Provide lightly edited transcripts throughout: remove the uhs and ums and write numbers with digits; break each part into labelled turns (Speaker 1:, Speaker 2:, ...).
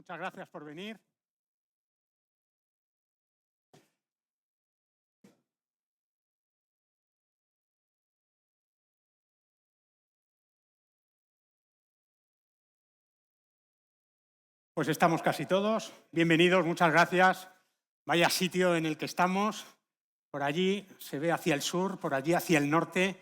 Speaker 1: Muchas gracias por venir. Pues estamos casi todos. Bienvenidos, muchas gracias. Vaya sitio en el que estamos. Por allí se ve hacia el sur, por allí hacia el norte.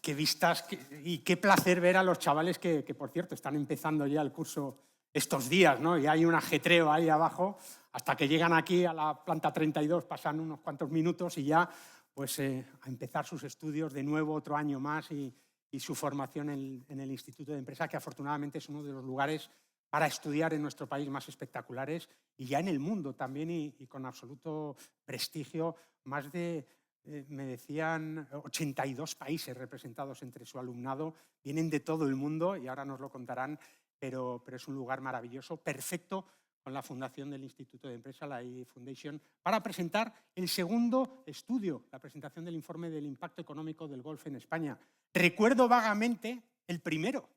Speaker 1: Qué vistas y qué placer ver a los chavales que, por cierto, están empezando ya el curso estos días, ¿no? Y hay un ajetreo ahí abajo. Hasta que llegan aquí a la planta 32 pasan unos cuantos minutos y ya pues, a empezar sus estudios de nuevo otro año más y su formación en el Instituto de Empresa, que afortunadamente es uno de los lugares para estudiar en nuestro país más espectaculares y ya en el mundo también y con absoluto prestigio. Más de, me decían, 82 países representados entre su alumnado. Vienen de todo el mundo y ahora nos lo contarán, pero es un lugar maravilloso, perfecto con la fundación del Instituto de Empresa, la EE Foundation, para presentar el segundo estudio, la presentación del informe del impacto económico del golf en España. Recuerdo vagamente el primero,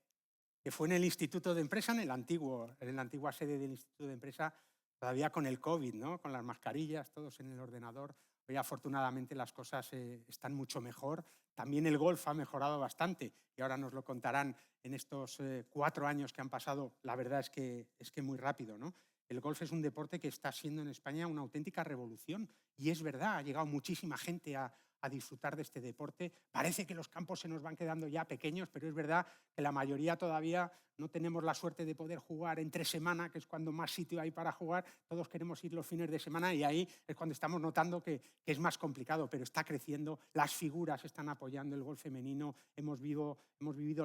Speaker 1: que fue en el Instituto de Empresa, en la antigua sede del Instituto de Empresa, todavía con el COVID, ¿no? Con las mascarillas, todos en el ordenador. Hoy afortunadamente las cosas están mucho mejor. También el golf ha mejorado bastante y ahora nos lo contarán en estos 4 años que han pasado. La verdad es que muy rápido, ¿no? El golf es un deporte que está siendo en España una auténtica revolución y es verdad, ha llegado muchísima gente a disfrutar de este deporte. Parece que los campos se nos van quedando ya pequeños, pero es verdad que la mayoría todavía no tenemos la suerte de poder jugar entre semana, que es cuando más sitio hay para jugar. Todos queremos ir los fines de semana y ahí es cuando estamos notando que es más complicado, pero está creciendo. Las figuras están apoyando el golf femenino. Hemos vivido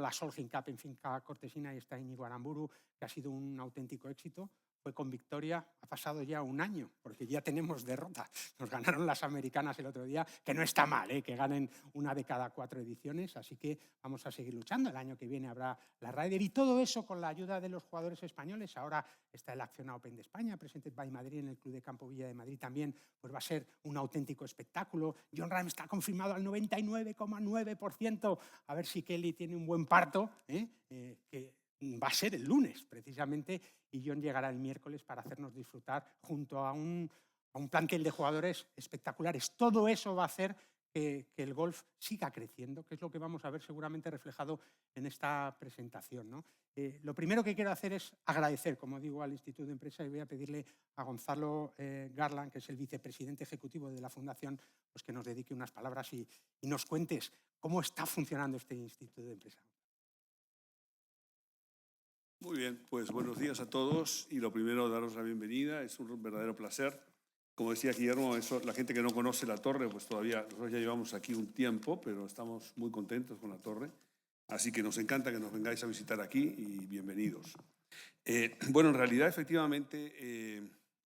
Speaker 1: la Solheim Cup en Finca Cortesina y está en Iguaramburu, que ha sido un auténtico éxito. Fue con victoria, ha pasado ya un año, porque ya tenemos derrota. Nos ganaron las americanas el otro día, que no está mal, que ganen una de cada 4 ediciones, así que vamos a seguir luchando. El año que viene habrá la Ryder y todo eso con la ayuda de los jugadores españoles. Ahora está el Acciona Open de España, Presented by Madrid en el Club de Campo Villa de Madrid también, pues va a ser un auténtico espectáculo. John Ram está confirmado al 99,9%. A ver si Kelly tiene un buen parto, que va a ser el lunes precisamente, y John llegará el miércoles para hacernos disfrutar junto a un plantel de jugadores espectaculares. Todo eso va a hacer que el golf siga creciendo, que es lo que vamos a ver seguramente reflejado en esta presentación, ¿no? Lo primero que quiero hacer es agradecer, como digo, al Instituto de Empresa, y voy a pedirle a Gonzalo Garland, que es el vicepresidente ejecutivo de la Fundación, pues que nos dedique unas palabras y nos cuentes cómo está funcionando este Instituto de Empresa.
Speaker 2: Muy bien, pues buenos días a todos y lo primero, daros la bienvenida, es un verdadero placer. Como decía Guillermo, la gente que no conoce la torre, pues todavía nosotros ya llevamos aquí un tiempo, pero estamos muy contentos con la torre, así que nos encanta que nos vengáis a visitar aquí y bienvenidos. Bueno, en realidad, efectivamente,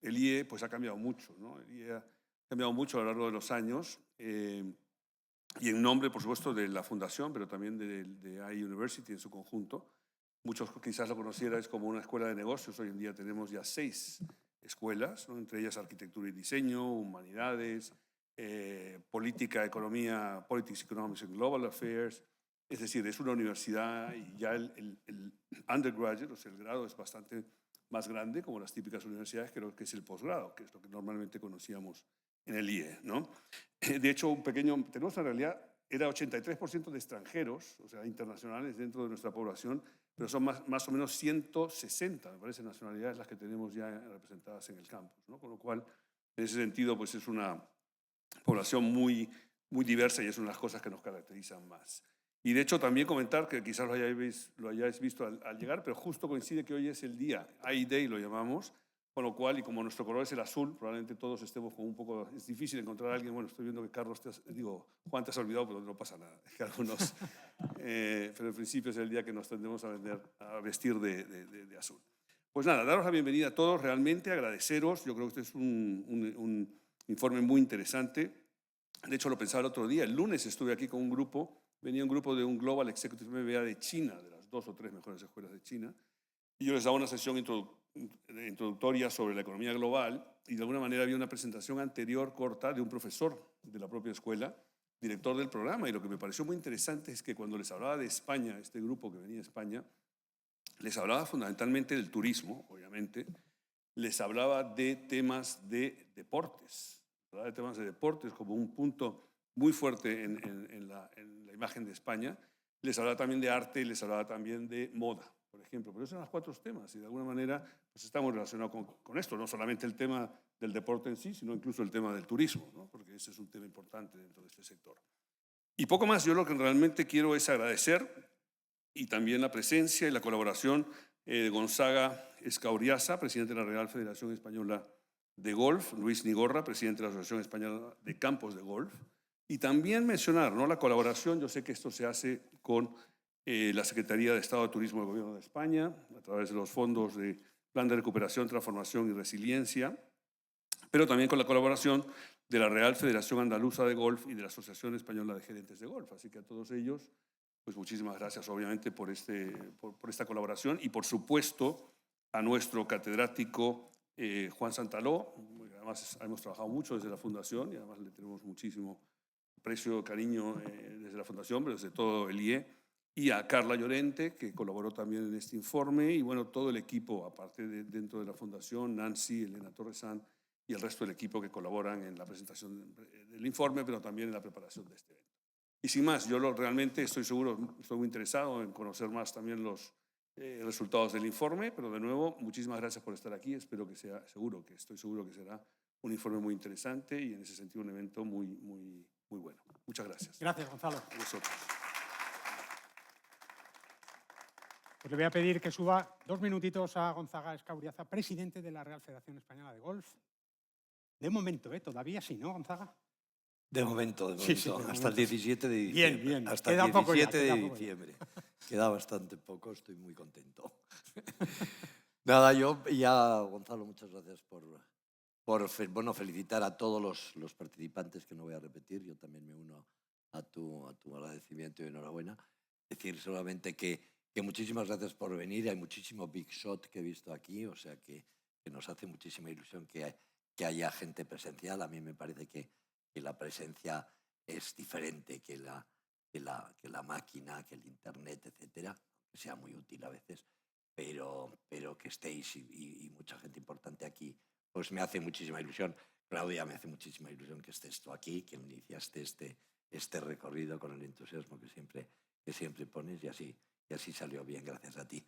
Speaker 2: el IE pues, ha cambiado mucho, ¿no? El IE ha cambiado mucho a lo largo de los años y en nombre, por supuesto, de la Fundación, pero también de IE University en su conjunto. Muchos quizás lo conocierais como una escuela de negocios. Hoy en día tenemos ya 6 escuelas, ¿no? Entre ellas arquitectura y diseño, humanidades, política, economía, politics, economics and global affairs. Es decir, es una universidad y ya el undergraduate, o sea, el grado es bastante más grande, como las típicas universidades, creo que es el posgrado, que es lo que normalmente conocíamos en el IE, ¿no? De hecho, tenemos en realidad, era 83% de extranjeros, o sea, internacionales dentro de nuestra población, pero son más o menos 160, me parece, nacionalidades las que tenemos ya representadas en el campus, ¿no? Con lo cual, en ese sentido, pues es una población muy diversa y es una de las cosas que nos caracterizan más. Y de hecho también comentar que quizás lo hayáis visto al llegar, pero justo coincide que hoy es el día, IE Day lo llamamos, con lo cual, y como nuestro color es el azul, probablemente todos estemos con un poco... Es difícil encontrar a alguien, bueno, estoy viendo que Juan te has olvidado, pero no pasa nada, que algunos... pero en principio es el día que nos tendremos a vestir de azul. Pues nada, daros la bienvenida a todos, realmente agradeceros, yo creo que este es un informe muy interesante. De hecho, lo pensaba el otro día, el lunes estuve aquí con un grupo, venía un grupo de un Global Executive MBA de China, de las 2 o 3 mejores escuelas de China, y yo les daba una sesión introductoria sobre la economía global y de alguna manera había una presentación anterior corta de un profesor de la propia escuela, director del programa, y lo que me pareció muy interesante es que cuando les hablaba de España, este grupo que venía de España, les hablaba fundamentalmente del turismo, obviamente, les hablaba de temas de deportes, hablaba de temas de deportes como un punto muy fuerte en la imagen de España, les hablaba también de arte y les hablaba también de moda, por ejemplo. Pero esos son los 4 temas y de alguna manera pues estamos relacionados con esto, no solamente el tema del deporte en sí, sino incluso el tema del turismo, ¿no? Porque ese es un tema importante dentro de este sector. Y poco más, yo lo que realmente quiero es agradecer y también la presencia y la colaboración de Gonzaga Escauriaza, presidente de la Real Federación Española de Golf, Luis Nigorra, presidente de la Asociación Española de Campos de Golf, y también mencionar, ¿no?, la colaboración, yo sé que esto se hace con la Secretaría de Estado de Turismo del Gobierno de España, a través de los fondos de Plan de Recuperación, Transformación y Resiliencia, pero también con la colaboración de la Real Federación Andaluza de Golf y de la Asociación Española de Gerentes de Golf. Así que a todos ellos, pues muchísimas gracias obviamente por esta colaboración y por supuesto a nuestro catedrático Juan Santaló, además hemos trabajado mucho desde la Fundación y además le tenemos muchísimo aprecio, cariño desde la Fundación, pero desde todo el IE, y a Carla Llorente, que colaboró también en este informe, y bueno, todo el equipo, aparte dentro de la Fundación, Nancy, Elena Torresán, y el resto del equipo que colaboran en la presentación del informe, pero también en la preparación de este evento. Y sin más, yo realmente estoy muy interesado en conocer más también los resultados del informe, pero de nuevo, muchísimas gracias por estar aquí. Estoy seguro que será un informe muy interesante y en ese sentido un evento muy bueno. Muchas gracias.
Speaker 1: Gracias, Gonzalo.
Speaker 2: A vosotros.
Speaker 1: Pues le voy a pedir que suba 2 minutitos a Gonzaga Escauriaza, presidente de la Real Federación Española de Golf. De momento, todavía sí, ¿no, Gonzaga?
Speaker 3: De momento.
Speaker 1: Sí, de momento.
Speaker 3: Hasta el 17 de diciembre.
Speaker 1: Bien.
Speaker 3: Hasta
Speaker 1: Queda
Speaker 3: el
Speaker 1: poco ya,
Speaker 3: 17 de diciembre. Queda bastante poco, estoy muy contento. Nada, yo ya, Gonzalo, muchas gracias por felicitar a todos los participantes, que no voy a repetir. Yo también me uno a tu agradecimiento y enhorabuena. Decir solamente que muchísimas gracias por venir. Hay muchísimo big shot que he visto aquí, o sea que nos hace muchísima ilusión que haya gente presencial. A mí me parece que la presencia es diferente que la máquina, que el internet, etcétera, que sea muy útil a veces, pero que estéis y mucha gente importante aquí, pues me hace muchísima ilusión. Claudia, me hace muchísima ilusión que estés tú aquí, que iniciaste este recorrido con el entusiasmo que siempre pones, y así salió bien, gracias a ti.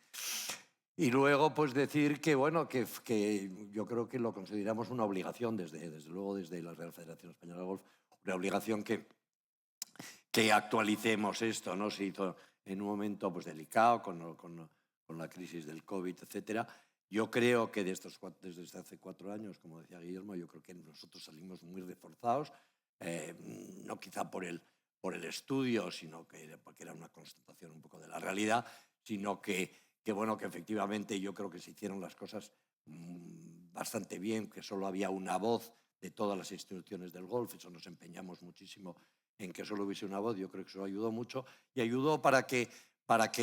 Speaker 3: Y luego, pues decir que, bueno, que yo creo que lo consideramos una obligación, desde luego desde la Real Federación Española de Golf, una obligación que actualicemos esto, ¿no? Se hizo en un momento pues delicado con la crisis del COVID, etcétera. Yo creo que desde hace 4 años, como decía Guillermo, yo creo que nosotros salimos muy reforzados, no quizá por el estudio, sino porque era una constatación un poco de la realidad, sino que efectivamente yo creo que se hicieron las cosas bastante bien, que solo había una voz de todas las instituciones del golf. Eso nos empeñamos muchísimo en que solo hubiese una voz. Yo creo que eso ayudó mucho y ayudó para que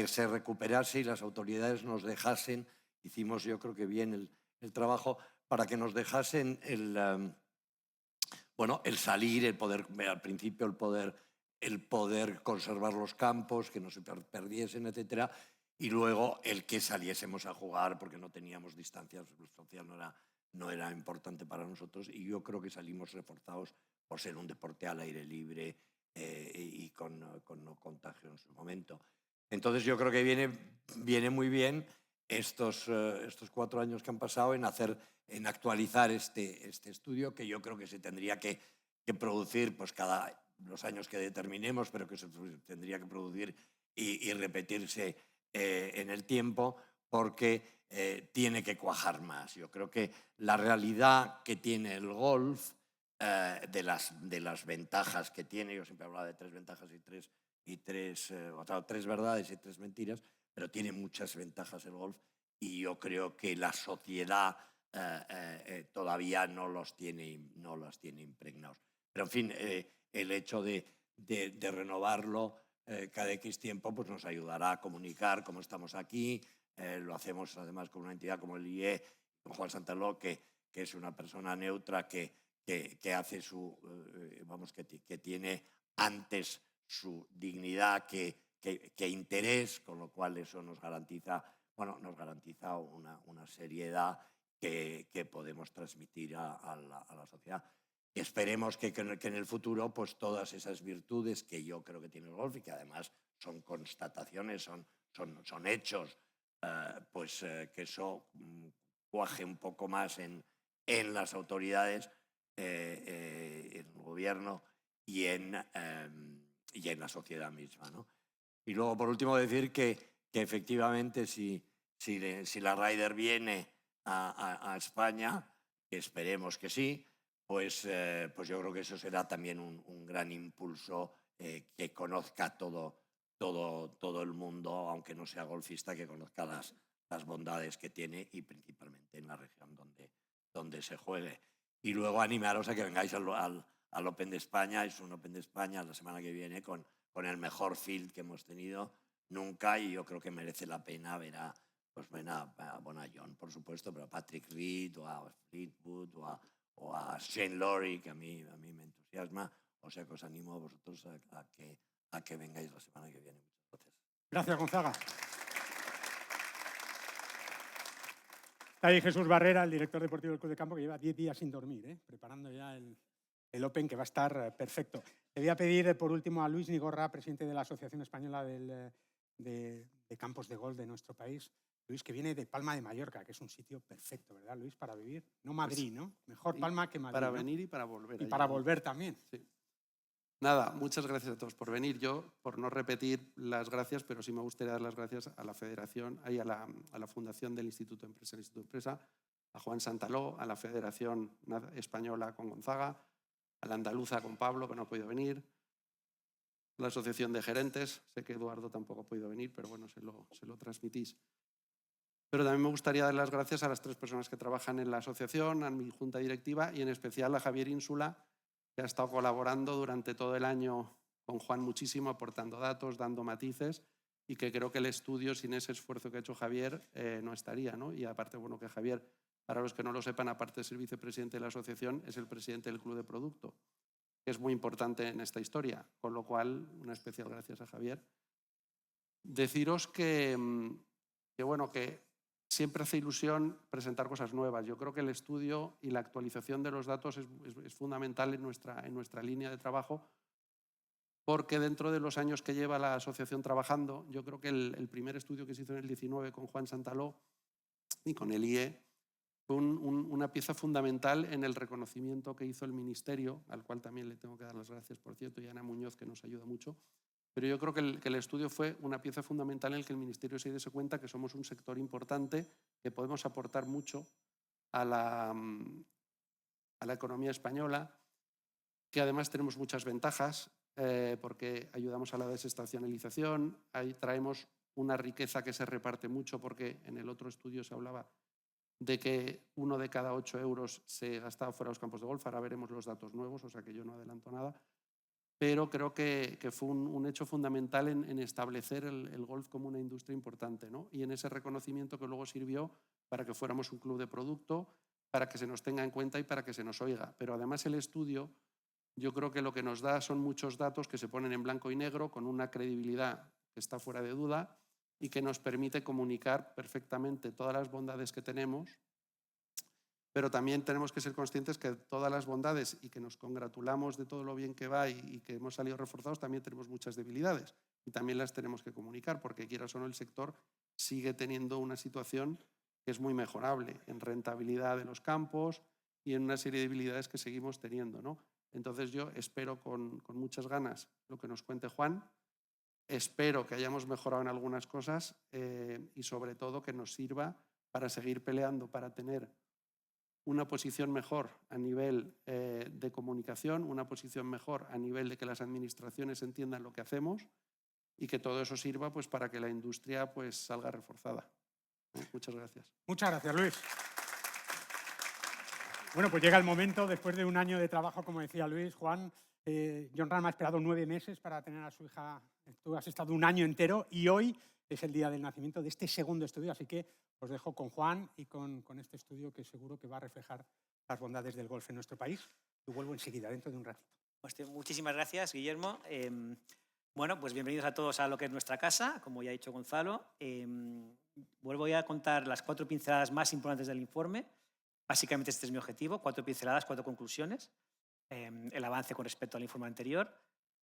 Speaker 3: se recuperase y las autoridades nos dejasen, hicimos yo creo que bien el trabajo, para que nos dejasen el salir, el poder, al principio el poder conservar los campos, que no se perdiesen, etcétera, y luego el que saliésemos a jugar porque no teníamos distancias social, no era importante para nosotros, y yo creo que salimos reforzados por ser un deporte al aire libre y con no contagio en su momento. Entonces yo creo que viene muy bien estos 4 años que han pasado en actualizar este estudio, que yo creo que se tendría que producir pues cada los años que determinemos, pero que se tendría que producir y repetirse en el tiempo, porque tiene que cuajar más. Yo creo que la realidad que tiene el golf, de las ventajas que tiene, yo siempre hablaba de 3 ventajas y tres verdades y 3 mentiras, pero tiene muchas ventajas el golf, y yo creo que la sociedad todavía no las tiene impregnados. Pero en fin, el hecho de renovarlo cada X tiempo pues nos ayudará a comunicar cómo estamos aquí. Lo hacemos además con una entidad como el IE, con Juan Santaló, que es una persona neutra que hace que tiene antes su dignidad que interés, con lo cual eso nos garantiza bueno, nos garantiza una seriedad que podemos transmitir a la sociedad. Y esperemos que en el futuro pues todas esas virtudes que yo creo que tiene el golf y que además son constataciones, son hechos, que eso cuaje un poco más en las autoridades, en el gobierno y en la sociedad misma, ¿no? Y luego, por último, decir que efectivamente si la Ryder viene a España, que esperemos que sí, pues yo creo que eso será también un gran impulso, que conozca todo el mundo, aunque no sea golfista, que conozca las bondades que tiene y principalmente en la región donde se juegue. Y luego animaros a que vengáis al Open de España. Es un Open de España la semana que viene con el mejor field que hemos tenido nunca, y yo creo que merece la pena ver a John, por supuesto, pero a Patrick Reed o a Fleetwood o a Shane Lowry, que a mí me entusiasma. O sea que os animo a vosotros a que vengáis la semana que viene. Muchas gracias.
Speaker 1: Gracias, Gonzaga. Está ahí Jesús Barrera, el director deportivo del Club de Campo, que lleva 10 días sin dormir, preparando ya el Open, que va a estar perfecto. Le voy a pedir, por último, a Luis Nigorra, presidente de la Asociación Española de Campos de Golf de nuestro país. Luis, que viene de Palma de Mallorca, que es un sitio perfecto, ¿verdad, Luis, para vivir? No Madrid, ¿no? Mejor Palma que Madrid.
Speaker 4: Para
Speaker 1: ¿no?
Speaker 4: venir y para volver.
Speaker 1: Y para volver también.
Speaker 4: Sí. Nada, muchas gracias a todos por venir. Yo, por no repetir las gracias, pero sí me gustaría dar las gracias a la Federación y a la Fundación del Instituto de Empresa, a Juan Santaló, a la Federación Española con Gonzaga, a la Andaluza con Pablo, que no ha podido venir, a la Asociación de Gerentes. Sé que Eduardo tampoco ha podido venir, pero bueno, se lo transmitís. Pero también me gustaría dar las gracias a las 3 personas que trabajan en la asociación, a mi junta directiva y en especial a Javier Ínsula, que ha estado colaborando durante todo el año con Juan muchísimo, aportando datos, dando matices, y que creo que el estudio, sin ese esfuerzo que ha hecho Javier, no estaría, ¿no? Y aparte, bueno, que Javier, para los que no lo sepan, aparte de ser vicepresidente de la asociación, es el presidente del Club de Producto, que es muy importante en esta historia, con lo cual, una especial gracias a Javier. Deciros que siempre hace ilusión presentar cosas nuevas. Yo creo que el estudio y la actualización de los datos es fundamental en nuestra línea de trabajo, porque dentro de los años que lleva la asociación trabajando, yo creo que el primer estudio que se hizo en el 19 con Juan Santaló y con el IE fue una pieza fundamental en el reconocimiento que hizo el Ministerio, al cual también le tengo que dar las gracias, por cierto, y a Ana Muñoz, que nos ayuda mucho. Pero yo creo que el estudio fue una pieza fundamental en el que el Ministerio se diese cuenta que somos un sector importante, que podemos aportar mucho a la economía española, que además tenemos muchas ventajas, porque ayudamos a la desestacionalización, ahí traemos una riqueza que se reparte mucho, porque en el otro estudio se hablaba de que 1 de cada 8 euros se gastaba fuera de los campos de golf. Ahora veremos los datos nuevos, o sea que yo no adelanto nada. Pero creo que fue un hecho fundamental en establecer el golf como una industria importante, ¿no? Y en ese reconocimiento que luego sirvió para que fuéramos un club de producto, para que se nos tenga en cuenta y para que se nos oiga. Pero además el estudio, yo creo que lo que nos da son muchos datos que se ponen en blanco y negro, con una credibilidad que está fuera de duda y que nos permite comunicar perfectamente todas las bondades que tenemos. Pero también tenemos que ser conscientes que todas las bondades, y que nos congratulamos de todo lo bien que va y que hemos salido reforzados, también tenemos muchas debilidades y también las tenemos que comunicar, porque quieras o no, el sector sigue teniendo una situación que es muy mejorable en rentabilidad de los campos y en una serie de debilidades que seguimos teniendo, ¿no? Entonces yo espero con muchas ganas lo que nos cuente Juan. Espero que hayamos mejorado en algunas cosas, y sobre todo que nos sirva para seguir peleando, para tener una posición mejor a nivel de comunicación, una posición mejor a nivel de que las administraciones entiendan lo que hacemos, y que todo eso sirva pues, para que la industria pues, salga reforzada. Muchas gracias.
Speaker 1: Muchas gracias, Luis. Bueno, pues llega el momento, después de un año de trabajo, como decía Luis, Juan. John Ram ha esperado 9 meses para tener a su hija. Tú has estado un año entero y hoy es el día del nacimiento de este segundo estudio, así que os dejo con Juan y con este estudio que seguro que va a reflejar las bondades del golf en nuestro país. Yo vuelvo enseguida, dentro de un ratito.
Speaker 5: Pues muchísimas gracias, Guillermo. Bueno, pues bienvenidos a todos a lo que es nuestra casa, como ya ha dicho Gonzalo. Voy a contar las 4 pinceladas más importantes del informe. Básicamente este es mi objetivo, 4 pinceladas, 4 conclusiones, el avance con respecto al informe anterior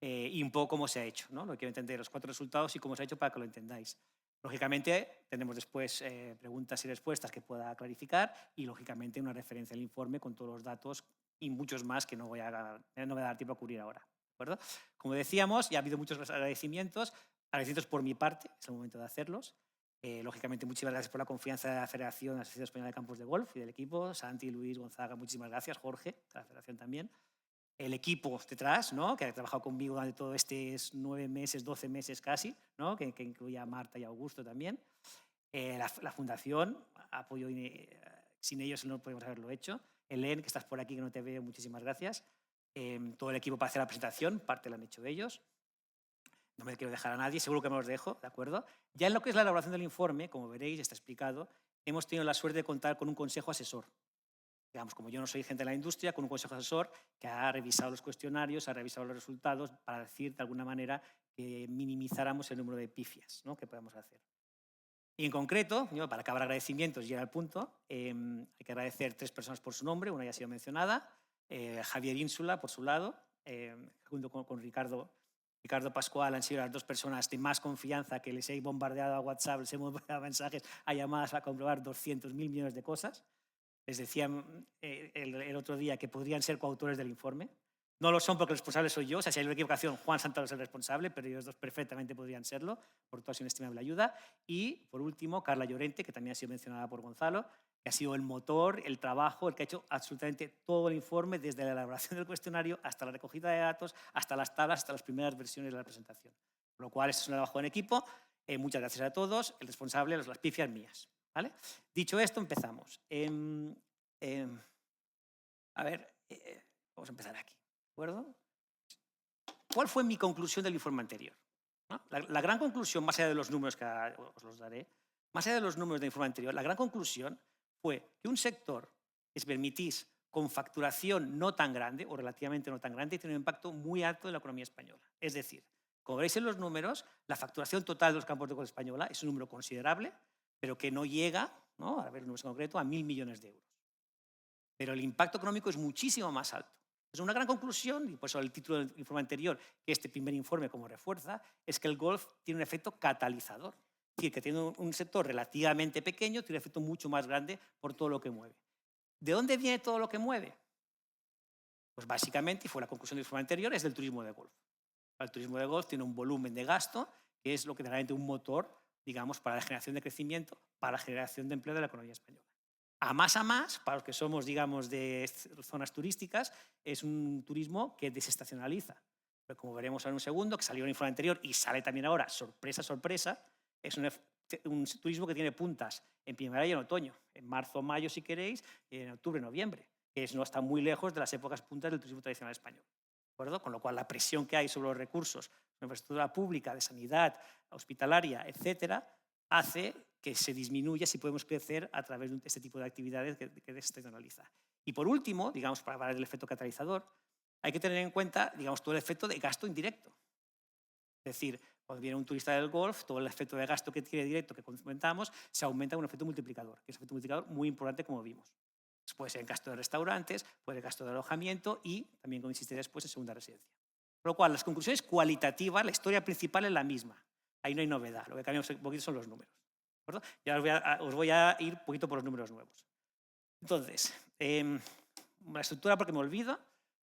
Speaker 5: y un poco cómo se ha hecho, ¿no? Lo que quiero entender, los 4 resultados y cómo se ha hecho para que lo entendáis. Lógicamente, tenemos después preguntas y respuestas que pueda clarificar y, lógicamente, una referencia al informe con todos los datos y muchos más que no voy a dar tiempo a cubrir ahora. ¿De acuerdo? Como decíamos, ya ha habido muchos agradecimientos por mi parte, es el momento de hacerlos. Lógicamente, muchísimas gracias por la confianza de la Federación, la Asociación Española de Campos de Golf y del equipo. Santi, Luis, Gonzaga, muchísimas gracias. Jorge, de la Federación también. El equipo detrás, ¿no? Que ha trabajado conmigo durante todos estos 9 meses, 12 meses casi, ¿no? que incluía a Marta y a Augusto también. La Fundación, apoyo, sin ellos no podemos haberlo hecho. Helen, que estás por aquí, que no te veo, muchísimas gracias. Todo el equipo para hacer la presentación, parte la han hecho ellos. No me quiero dejar a nadie, seguro que me los dejo, ¿de acuerdo? Ya en lo que es la elaboración del informe, como veréis, está explicado, hemos tenido la suerte de contar con un consejo asesor. Digamos, como yo no soy gente de la industria, con un consejo asesor que ha revisado los cuestionarios, ha revisado los resultados para decir, de alguna manera, que minimizáramos el número de pifias, ¿no? que podamos hacer. Y en concreto, para acabar agradecimientos, llega al punto, hay que agradecer 3 personas por su nombre, una ya ha sido mencionada, Javier Ínsula, por su lado, junto con Ricardo Pascual, han sido las 2 personas de más confianza que les he bombardeado a WhatsApp, les he bombardeado mensajes, a llamadas a comprobar 200.000 millones de cosas. Les decía el otro día que podrían ser coautores del informe. No lo son porque el responsable soy yo, o sea, si hay una equivocación, Juan Santalo es el responsable, pero ellos 2 perfectamente podrían serlo, por toda su inestimable ayuda. Y, por último, Carla Llorente, que también ha sido mencionada por Gonzalo, que ha sido el motor, el trabajo, el que ha hecho absolutamente todo el informe, desde la elaboración del cuestionario hasta la recogida de datos, hasta las tablas, hasta las primeras versiones de la presentación. Con lo cual, esto es un trabajo en equipo. Muchas gracias a todos. El responsable, las pifias mías. ¿Vale? Dicho esto, empezamos. A ver, vamos a empezar aquí. ¿De acuerdo? ¿Cuál fue mi conclusión del informe anterior? ¿No? La gran conclusión, más allá de los números que os los daré, más allá de los números del informe anterior, la gran conclusión fue que un sector que se permitís con facturación no tan grande o relativamente no tan grande tiene un impacto muy alto en la economía española. Es decir, como veréis en los números, la facturación total de los campos de golf española es un número considerable, pero que no llega, ¿no? A ver, números en concreto, a 1.000 millones de euros. Pero el impacto económico es muchísimo más alto. Es una gran conclusión, y por eso el título del informe anterior, que este primer informe como refuerza, es que el golf tiene un efecto catalizador. Es decir, que tiene un sector relativamente pequeño, tiene un efecto mucho más grande por todo lo que mueve. ¿De dónde viene todo lo que mueve? Pues básicamente, y fue la conclusión del informe anterior, es del turismo de golf. El turismo de golf tiene un volumen de gasto que es lo que realmente un motor, digamos, para la generación de crecimiento, para la generación de empleo de la economía española. A más, para los que somos, digamos, de zonas turísticas, es un turismo que desestacionaliza. Pero como veremos en un segundo, que salió en el informe anterior y sale también ahora, sorpresa, sorpresa, es un turismo que tiene puntas en primavera y en otoño, en marzo, mayo, si queréis, y en octubre, noviembre, que no está muy lejos de las épocas puntas del turismo tradicional español. ¿De acuerdo? Con lo cual, la presión que hay sobre los recursos, la infraestructura pública, de sanidad, hospitalaria, etcétera, hace que se disminuya si podemos crecer a través de este tipo de actividades que desestacionaliza. Y por último, digamos, para hablar del efecto catalizador, hay que tener en cuenta, digamos, todo el efecto de gasto indirecto. Es decir, cuando viene un turista del golf, todo el efecto de gasto que tiene directo que comentamos se aumenta con un efecto multiplicador, que es un efecto multiplicador muy importante, como vimos. Puede ser el gasto de restaurantes, puede ser el gasto de alojamiento y también, como insistí después, en segunda residencia. Por lo cual, las conclusiones cualitativas, la historia principal es la misma. Ahí no hay novedad, lo que cambia un poquito son los números. ¿De acuerdo? Ya os voy a ir un poquito por los números nuevos. Entonces, la estructura, porque me olvido,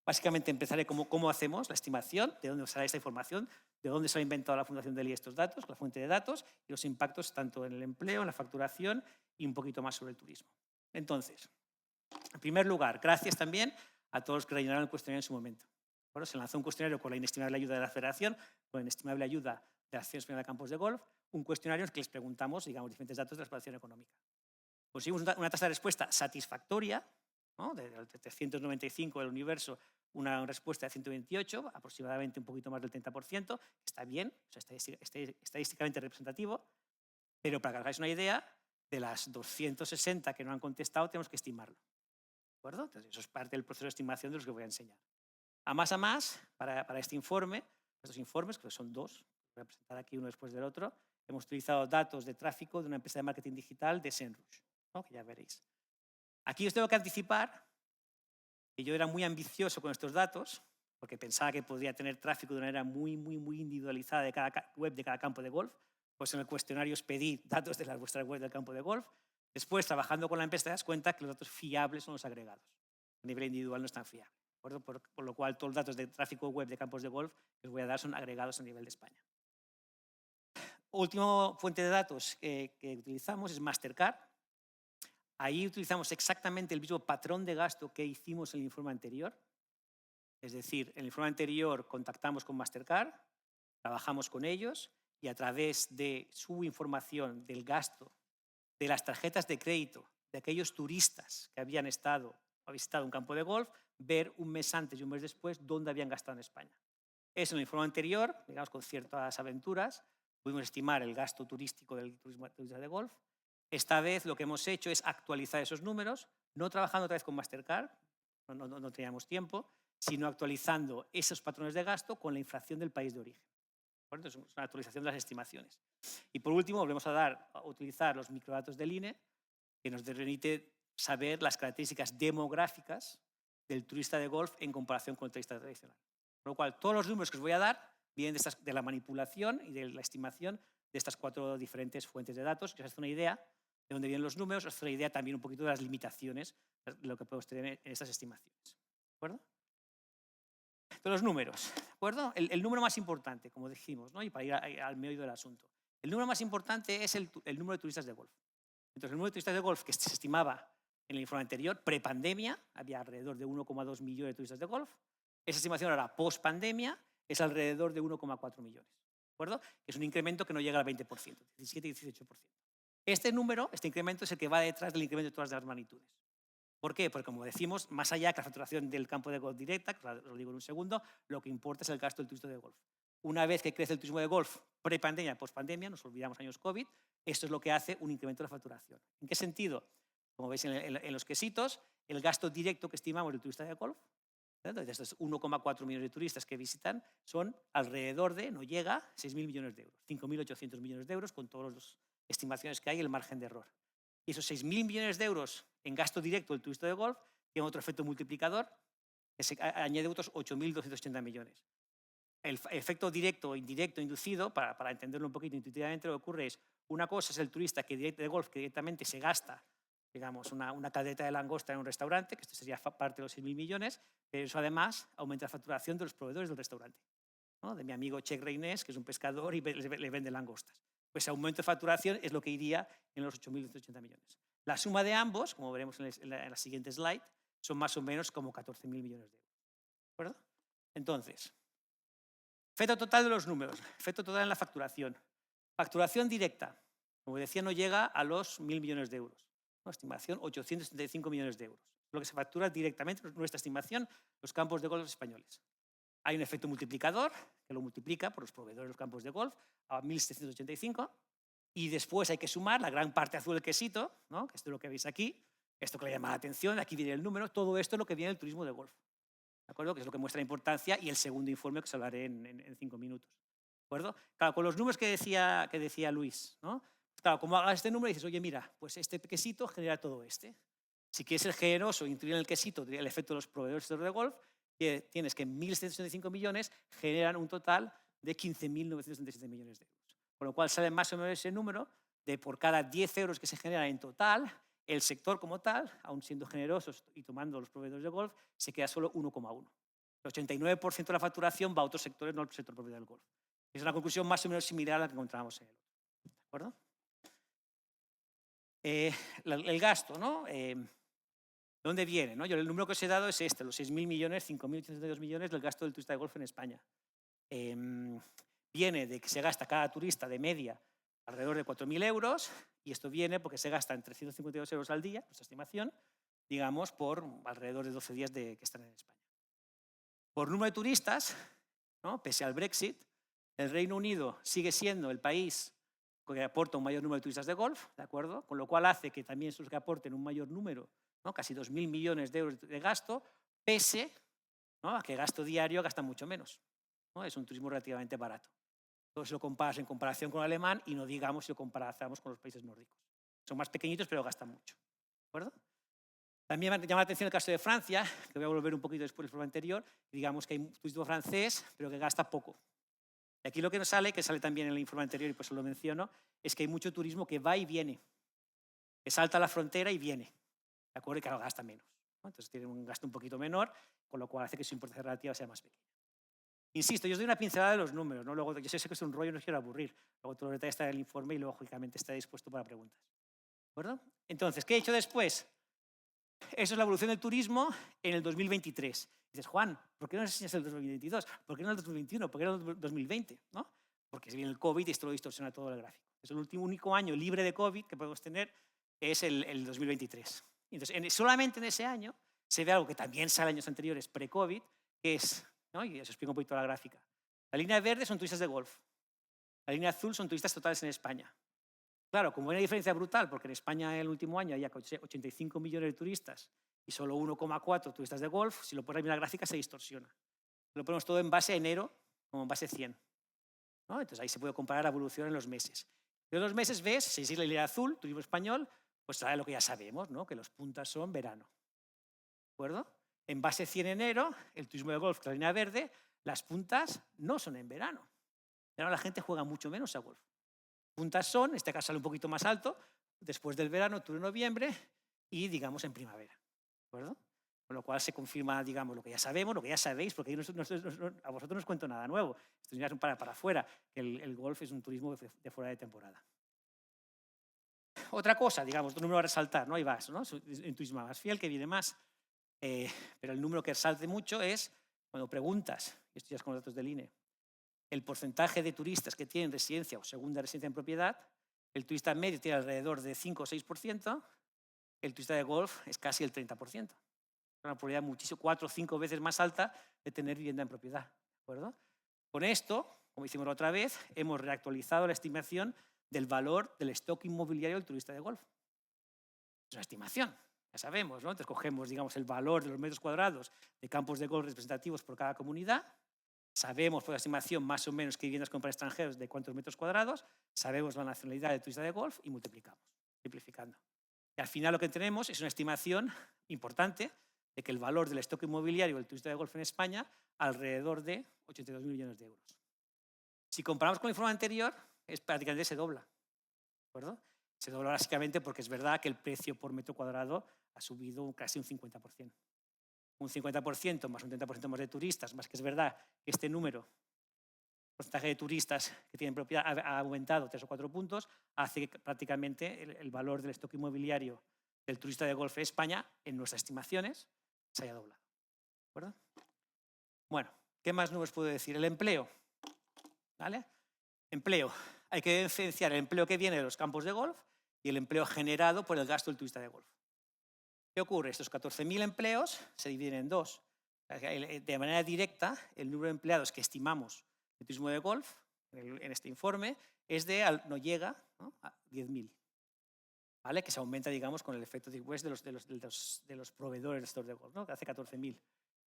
Speaker 5: básicamente empezaré cómo hacemos la estimación, de dónde sale esta información, de dónde se ha inventado la Fundación del IE estos datos, la fuente de datos y los impactos tanto en el empleo, en la facturación y un poquito más sobre el turismo. Entonces, en primer lugar, gracias también a todos los que rellenaron el cuestionario en su momento. Bueno, se lanzó un cuestionario con la inestimable ayuda de la Federación, con la inestimable ayuda de la Asociación Española de Campos de Golf, un cuestionario en el que les preguntamos, digamos, diferentes datos de la explotación económica. Conseguimos una tasa de respuesta satisfactoria, ¿no? De 395 del universo, una respuesta de 128, aproximadamente un poquito más del 30%, está bien, o sea, estadísticamente representativo, pero para que hagáis una idea, de las 260 que no han contestado, tenemos que estimarlo. ¿De acuerdo? Entonces, eso es parte del proceso de estimación de los que voy a enseñar. A más, para este informe, estos informes, que son 2, voy a presentar aquí uno después del otro, hemos utilizado datos de tráfico de una empresa de marketing digital de SEMrush, ¿no? Que ya veréis. Aquí os tengo que anticipar que yo era muy ambicioso con estos datos, porque pensaba que podría tener tráfico de una manera muy individualizada de cada web de cada campo de golf. Pues en el cuestionario os pedí datos de vuestra web del campo de golf. Después, trabajando con la empresa, te das cuenta que los datos fiables son los agregados. A nivel individual no están fiables. Por lo cual, todos los datos de tráfico web de campos de golf que os voy a dar son agregados a nivel de España. Última fuente de datos que utilizamos es Mastercard. Ahí utilizamos exactamente el mismo patrón de gasto que hicimos en el informe anterior. Es decir, en el informe anterior contactamos con Mastercard, trabajamos con ellos y a través de su información del gasto de las tarjetas de crédito de aquellos turistas que habían visitado un campo de golf, ver un mes antes y un mes después dónde habían gastado en España. Eso en el informe anterior, digamos con ciertas aventuras, pudimos estimar el gasto turístico del turista de golf. Esta vez lo que hemos hecho es actualizar esos números, no trabajando otra vez con Mastercard, no teníamos tiempo, sino actualizando esos patrones de gasto con la inflación del país de origen. Entonces, es una actualización de las estimaciones. Y por último, volvemos a utilizar los microdatos del INE, que nos permite saber las características demográficas del turista de golf en comparación con el turista tradicional. Con lo cual, todos los números que os voy a dar vienen de la manipulación y de la estimación de estas 4 diferentes fuentes de datos, que os hace una idea de dónde vienen los números, os hace una idea también un poquito de las limitaciones de lo que podemos tener en estas estimaciones. ¿De acuerdo? Entonces, los números. ¿De acuerdo? El número más importante, como dijimos, ¿no? Y para ir al meollo del asunto. El número más importante es el número de turistas de golf. Entonces, el número de turistas de golf que se estimaba en el informe anterior, prepandemia, había alrededor de 1,2 millones de turistas de golf. Esa estimación ahora, post-pandemia, es alrededor de 1,4 millones. ¿De acuerdo? Que es un incremento que no llega al 20%, 17 y 18%. Este número, este incremento, es el que va detrás del incremento de todas las magnitudes. ¿Por qué? Porque, como decimos, más allá que la facturación del campo de golf directa, que os lo digo en un segundo, lo que importa es el gasto del turismo de golf. Una vez que crece el turismo de golf pre-pandemia, post-pandemia, nos olvidamos años COVID, esto es lo que hace un incremento de la facturación. ¿En qué sentido? Como veis en los quesitos, el gasto directo que estimamos del turista de golf, de estos 1,4 millones de turistas que visitan, son alrededor de, no llega, 6.000 millones de euros, 5.800 millones de euros con todas las estimaciones que hay y el margen de error. Y esos 6.000 millones de euros en gasto directo del turista de golf tienen otro efecto multiplicador que se añade otros 8.280 millones. El efecto directo o indirecto inducido, para entenderlo un poquito intuitivamente, lo que ocurre es, una cosa es el turista de golf que directamente se gasta, digamos, una caldereta de langosta en un restaurante, que esto sería parte de los 6.000 millones, pero eso además aumenta la facturación de los proveedores del restaurante, ¿no? De mi amigo Che Reinés, que es un pescador y le vende langostas. Pues ese aumento de facturación es lo que iría en los 8.280 millones. La suma de ambos, como veremos en la siguiente slide, son más o menos como 14.000 millones de euros. ¿De acuerdo? Entonces, efecto total de los números, efecto total en la facturación. Facturación directa, como decía, no llega a los 1.000 millones de euros. ¿No? Estimación 875 millones de euros. Lo que se factura directamente, nuestra estimación, los campos de golf españoles. Hay un efecto multiplicador que lo multiplica por los proveedores de los campos de golf a 1.785 y después hay que sumar la gran parte azul del quesito, ¿no? Que esto es lo que veis aquí, esto que le llama la atención, aquí viene el número, todo esto es lo que viene del turismo de golf. ¿De acuerdo? Que es lo que muestra la importancia y el segundo informe que os hablaré en 5 minutos. ¿De acuerdo? Claro, con los números que decía Luis, ¿no? Claro, como hagas este número dices, oye, mira, pues este quesito genera todo este. Si quieres ser generoso e incluir en el quesito el efecto de los proveedores de golf, tienes que 1.765 millones generan un total de 15.937 millones de euros. Con lo cual sale más o menos ese número de por cada 10 euros que se generan en total, el sector como tal, aun siendo generosos y tomando los proveedores de golf, se queda solo 1,1. El 89% de la facturación va a otros sectores, no al sector propiedad del golf. Es una conclusión más o menos similar a la que encontrábamos en el otro. ¿De acuerdo? El gasto, ¿no? ¿De dónde viene? ¿No? Yo el número que os he dado es este, los 6.000 millones, 5.802 millones del gasto del turista de golf en España. Viene de que se gasta cada turista de media alrededor de 4.000 euros y esto viene porque se gastan 352 euros al día, nuestra estimación, digamos, por alrededor de 12 días que están en España. Por número de turistas, ¿no? Pese al Brexit, el Reino Unido sigue siendo el país que aporta un mayor número de turistas de golf, ¿de acuerdo? Con lo cual hace que también son los que aporten un mayor número, ¿no? Casi 2.000 millones de euros de gasto, pese, ¿no? A que gasto diario gasta mucho menos, ¿no? Es un turismo relativamente barato. si lo comparas en comparación con el alemán y no digamos si lo comparamos con los países nórdicos. Son más pequeñitos, pero gastan mucho. ¿De acuerdo? También me llama la atención el caso de Francia, que voy a volver un poquito después del informe anterior. Digamos que hay un turismo francés, pero que gasta poco. Y aquí lo que nos sale, que sale también en el informe anterior y por eso lo menciono, es que hay mucho turismo que va y viene, que salta la frontera y viene. ¿De acuerdo? Y que gasta menos, ¿no? Entonces tiene un gasto un poquito menor, con lo cual hace que su importancia relativa sea más pequeña. Insisto, yo os doy una pincelada de los números, ¿no? Luego, yo sé que es un rollo, no os quiero aburrir. Luego todo el detalle está en el informe y luego, lógicamente, está dispuesto para preguntas. ¿De acuerdo? Entonces, ¿qué he hecho después? Eso es la evolución del turismo en el 2023. Dices, Juan, ¿por qué no enseñas el 2022? ¿Por qué no el 2021? ¿Por qué no el 2020? ¿No? Porque viene el COVID y esto lo distorsiona todo el gráfico. Es el único año libre de COVID que podemos tener, es el 2023. Entonces, solamente en ese año se ve algo que también sale en años anteriores, pre-COVID, que es, ¿no? Y os explico un poquito la gráfica. La línea verde son turistas de golf. La línea azul son turistas totales en España. Claro, como hay una diferencia brutal, porque en España en el último año había 85 millones de turistas y solo 1,4 turistas de golf, si lo pones en la gráfica se distorsiona. Lo ponemos todo en base a enero, como en base 100. ¿No? Entonces ahí se puede comparar la evolución en los meses. En los meses ves, si es la línea azul, turismo español, pues sabe lo que ya sabemos, ¿no? Que los puntas son verano. ¿De acuerdo? En base 100 enero, el turismo de golf, que es la línea verde, las puntas no son en verano. En verano la gente juega mucho menos a golf. Puntas son, en este caso sale un poquito más alto, después del verano, octubre, noviembre y, digamos, en primavera. ¿De acuerdo? Con lo cual se confirma, digamos, lo que ya sabemos, lo que ya sabéis, porque a vosotros no os cuento nada nuevo. Esto ya es para afuera, que el golf es un turismo de fuera de temporada. Otra cosa, digamos, otro número a resaltar, ¿no? Ahí vas, ¿no? En turismo más fiel, que viene más. Pero el número que resalte mucho es cuando preguntas, y esto ya es con los datos del INE, el porcentaje de turistas que tienen residencia o segunda residencia en propiedad, el turista medio tiene alrededor de 5 o 6%, el turista de golf es casi el 30%. Una probabilidad muchísimo, 4 o 5 veces más alta de tener vivienda en propiedad. ¿De acuerdo? Con esto, como hicimos la otra vez, hemos reactualizado la estimación del valor del stock inmobiliario del turista de golf. Es una estimación, ya sabemos, ¿no? Entonces cogemos, digamos, el valor de los metros cuadrados de campos de golf representativos por cada comunidad. Sabemos por la estimación más o menos qué viviendas compran extranjeros de cuántos metros cuadrados, sabemos la nacionalidad del turista de golf y multiplicamos, simplificando. Y al final lo que tenemos es una estimación importante de que el valor del stock inmobiliario del turista de golf en España alrededor de 82.000 millones de euros. Si comparamos con el informe anterior, es prácticamente se dobla. ¿De acuerdo? Se dobla básicamente porque es verdad que el precio por metro cuadrado ha subido casi un 50%. Un 50% más un 30% más de turistas, más que es verdad que este número, el porcentaje de turistas que tienen propiedad ha aumentado 3 o 4 puntos, hace que prácticamente el valor del stock inmobiliario del turista de golf en España, en nuestras estimaciones, se haya doblado. ¿De acuerdo? Bueno, ¿qué más números puedo decir? El empleo. ¿Vale? Empleo. Hay que diferenciar el empleo que viene de los campos de golf y el empleo generado por el gasto del turista de golf. ¿Qué ocurre? Estos 14.000 empleos se dividen en dos. De manera directa, el número de empleados que estimamos en turismo de golf, en este informe, no llega, ¿no?, a 10.000. ¿Vale? Que se aumenta, digamos, con el efecto de los proveedores del sector de golf, ¿no?, que hace 14.000.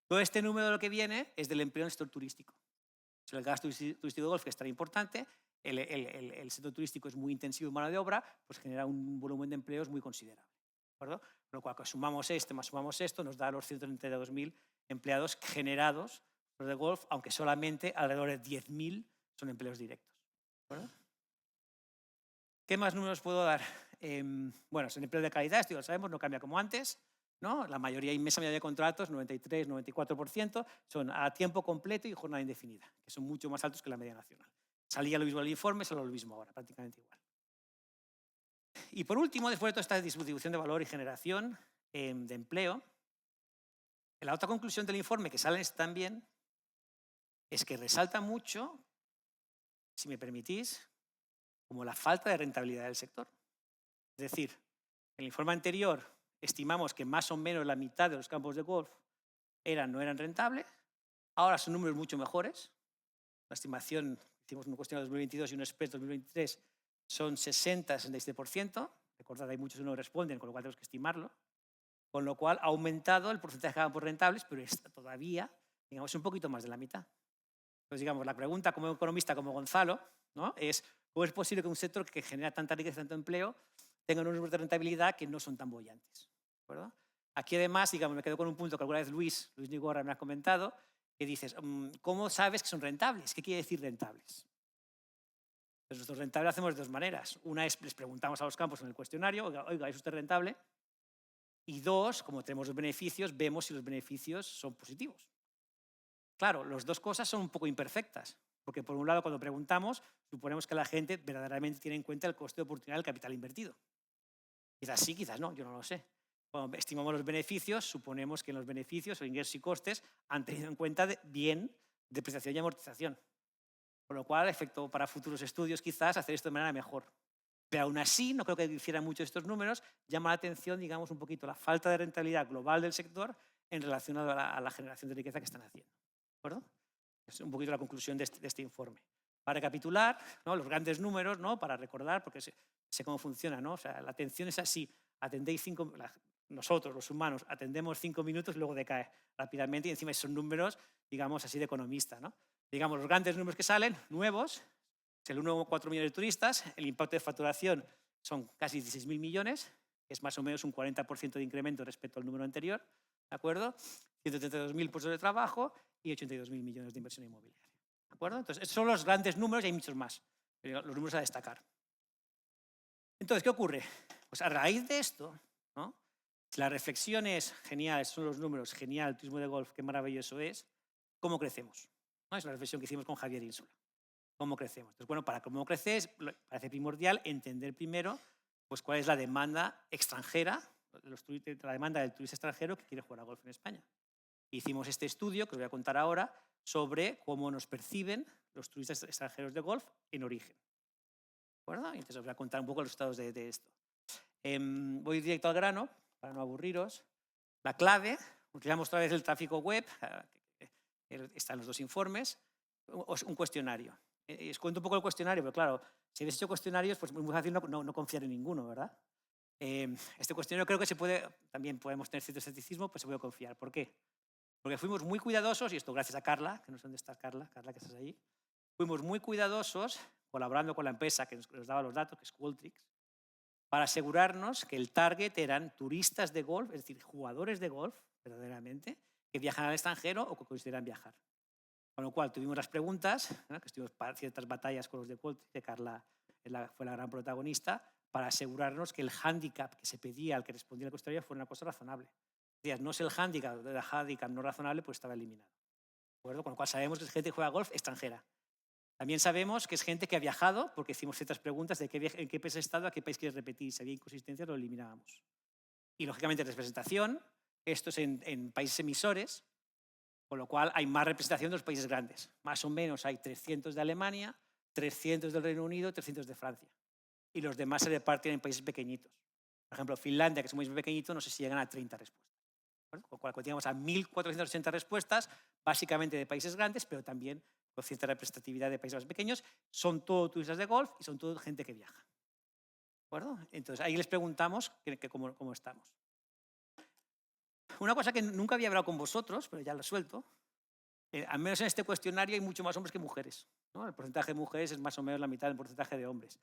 Speaker 5: Todo este número de lo que viene es del empleo en el sector turístico. O sea, el gasto turístico de golf, que es tan importante, el sector turístico es muy intensivo en mano de obra, pues genera un volumen de empleos muy considerable. ¿De acuerdo? Con lo cual, sumamos más sumamos esto, nos da los 132.000 empleados generados de golf, aunque solamente alrededor de 10.000 son empleos directos. ¿De acuerdo? ¿Qué más números puedo dar? Bueno, es el empleo de calidad, esto ya lo sabemos, no cambia como antes, ¿no? La mayoría, inmensa mayoría de contratos, 93, 94%, son a tiempo completo y jornada indefinida, que son mucho más altos que la media nacional. Salía lo mismo en el informe, solo lo mismo ahora, prácticamente igual. Y por último, después de toda esta distribución de valor y generación de empleo, la otra conclusión del informe que sale también es que resalta mucho, si me permitís, como la falta de rentabilidad del sector. Es decir, en el informe anterior estimamos que más o menos la mitad de los campos de golf no eran rentables, ahora son números mucho mejores. La estimación, hicimos una cuestión de 2022 y un experto 2023, son 60-67%. Recordad, hay muchos que no responden, con lo cual tenemos que estimarlo. Con lo cual ha aumentado el porcentaje de campos rentables, pero está todavía, digamos, un poquito más de la mitad. Entonces, digamos, la pregunta como economista, como Gonzalo, ¿no? Es cómo es posible que un sector que genera tanta riqueza, tanto empleo, tenga unos números de rentabilidad que no son tan bollantes. ¿De acuerdo? Aquí además, digamos, me quedo con un punto que alguna vez Luis Nigorra me ha comentado, que dices, ¿cómo sabes que son rentables? ¿Qué quiere decir rentables? Pues nosotros rentables hacemos de dos maneras. Una es, les preguntamos a los campos en el cuestionario, oiga, ¿es usted rentable? Y dos, como tenemos los beneficios, vemos si los beneficios son positivos. Claro, las dos cosas son un poco imperfectas, porque por un lado, cuando preguntamos, suponemos que la gente verdaderamente tiene en cuenta el coste de oportunidad del capital invertido. Quizás sí, quizás no, yo no lo sé. Cuando estimamos los beneficios, suponemos que en los beneficios o ingresos y costes han tenido en cuenta bien depreciación y amortización. Con lo cual, efecto para futuros estudios, quizás hacer esto de manera mejor. Pero aún así, no creo que difieran mucho estos números, llama la atención, digamos, un poquito la falta de rentabilidad global del sector en relación a la generación de riqueza que están haciendo. ¿De acuerdo? Es un poquito la conclusión de este informe. Para recapitular, ¿no? Los grandes números, ¿no? Para recordar, porque sé cómo funciona, ¿no? O sea, la atención es así, nosotros, los humanos, atendemos 5 minutos y luego decae rápidamente y encima son números, digamos, así de economista, ¿no? Digamos, los grandes números que salen, nuevos, es el 1,4 millones de turistas, el impacto de facturación son casi 16.000 millones, que es más o menos un 40% de incremento respecto al número anterior, ¿de acuerdo? 132.000 puestos de trabajo y 82.000 millones de inversión inmobiliaria, ¿de acuerdo? Entonces, esos son los grandes números y hay muchos más, pero los números a destacar. Entonces, ¿qué ocurre? Pues a raíz de esto, ¿no? Si la reflexión es genial, son los números, genial, el turismo de golf, qué maravilloso es, ¿cómo crecemos? ¿No? Es una reflexión que hicimos con Javier Ínsula. ¿Cómo crecemos? Entonces, bueno, para cómo crecer, parece primordial entender primero pues, cuál es la demanda extranjera, la demanda del turista extranjero que quiere jugar a golf en España. Hicimos este estudio, que os voy a contar ahora, sobre cómo nos perciben los turistas extranjeros de golf en origen. ¿De acuerdo? Entonces os voy a contar un poco los resultados de esto. Voy directo al grano, para no aburriros. La clave, utilizamos otra vez el tráfico web, están los dos informes, un cuestionario. Os cuento un poco el cuestionario, pero claro, si habéis hecho cuestionarios, pues es muy fácil no confiar en ninguno, ¿verdad? Este cuestionario creo que también podemos tener cierto escepticismo, pues se puede confiar. ¿Por qué? Porque fuimos muy cuidadosos, y esto gracias a Carla, que no sé dónde está Carla, que estás ahí, fuimos muy cuidadosos, colaborando con la empresa que nos daba los datos, que es Qualtrics, para asegurarnos que el target eran turistas de golf, es decir, jugadores de golf, verdaderamente, que viajan al extranjero o que consideran viajar. Con lo cual tuvimos las preguntas, ¿no? Que estuvimos para ciertas batallas con los de Qualtrics, que Carla fue la gran protagonista, para asegurarnos que el hándicap que se pedía al que respondía la cuestionario fuera una cosa razonable. No es el hándicap no razonable, pues estaba eliminado. ¿De acuerdo? Con lo cual sabemos que es gente que juega golf extranjera. También sabemos que es gente que ha viajado, porque hicimos ciertas preguntas de en qué país has estado, a qué país quieres repetir. Si había inconsistencias, lo eliminábamos. Y, lógicamente, representación. Esto es en países emisores, con lo cual hay más representación de los países grandes. Más o menos hay 300 de Alemania, 300 del Reino Unido, 300 de Francia. Y los demás se reparten en países pequeñitos. Por ejemplo, Finlandia, que es muy pequeñito, no sé si llegan a 30 respuestas. Con lo cual, llegamos a 1.480 respuestas, básicamente de países grandes, pero también con cierta representatividad de países más pequeños. Son todo turistas de golf y son todo gente que viaja. ¿De acuerdo? Entonces, ahí les preguntamos cómo estamos. Una cosa que nunca había hablado con vosotros, pero ya lo suelto, al menos en este cuestionario hay mucho más hombres que mujeres, ¿no? El porcentaje de mujeres es más o menos la mitad del porcentaje de hombres.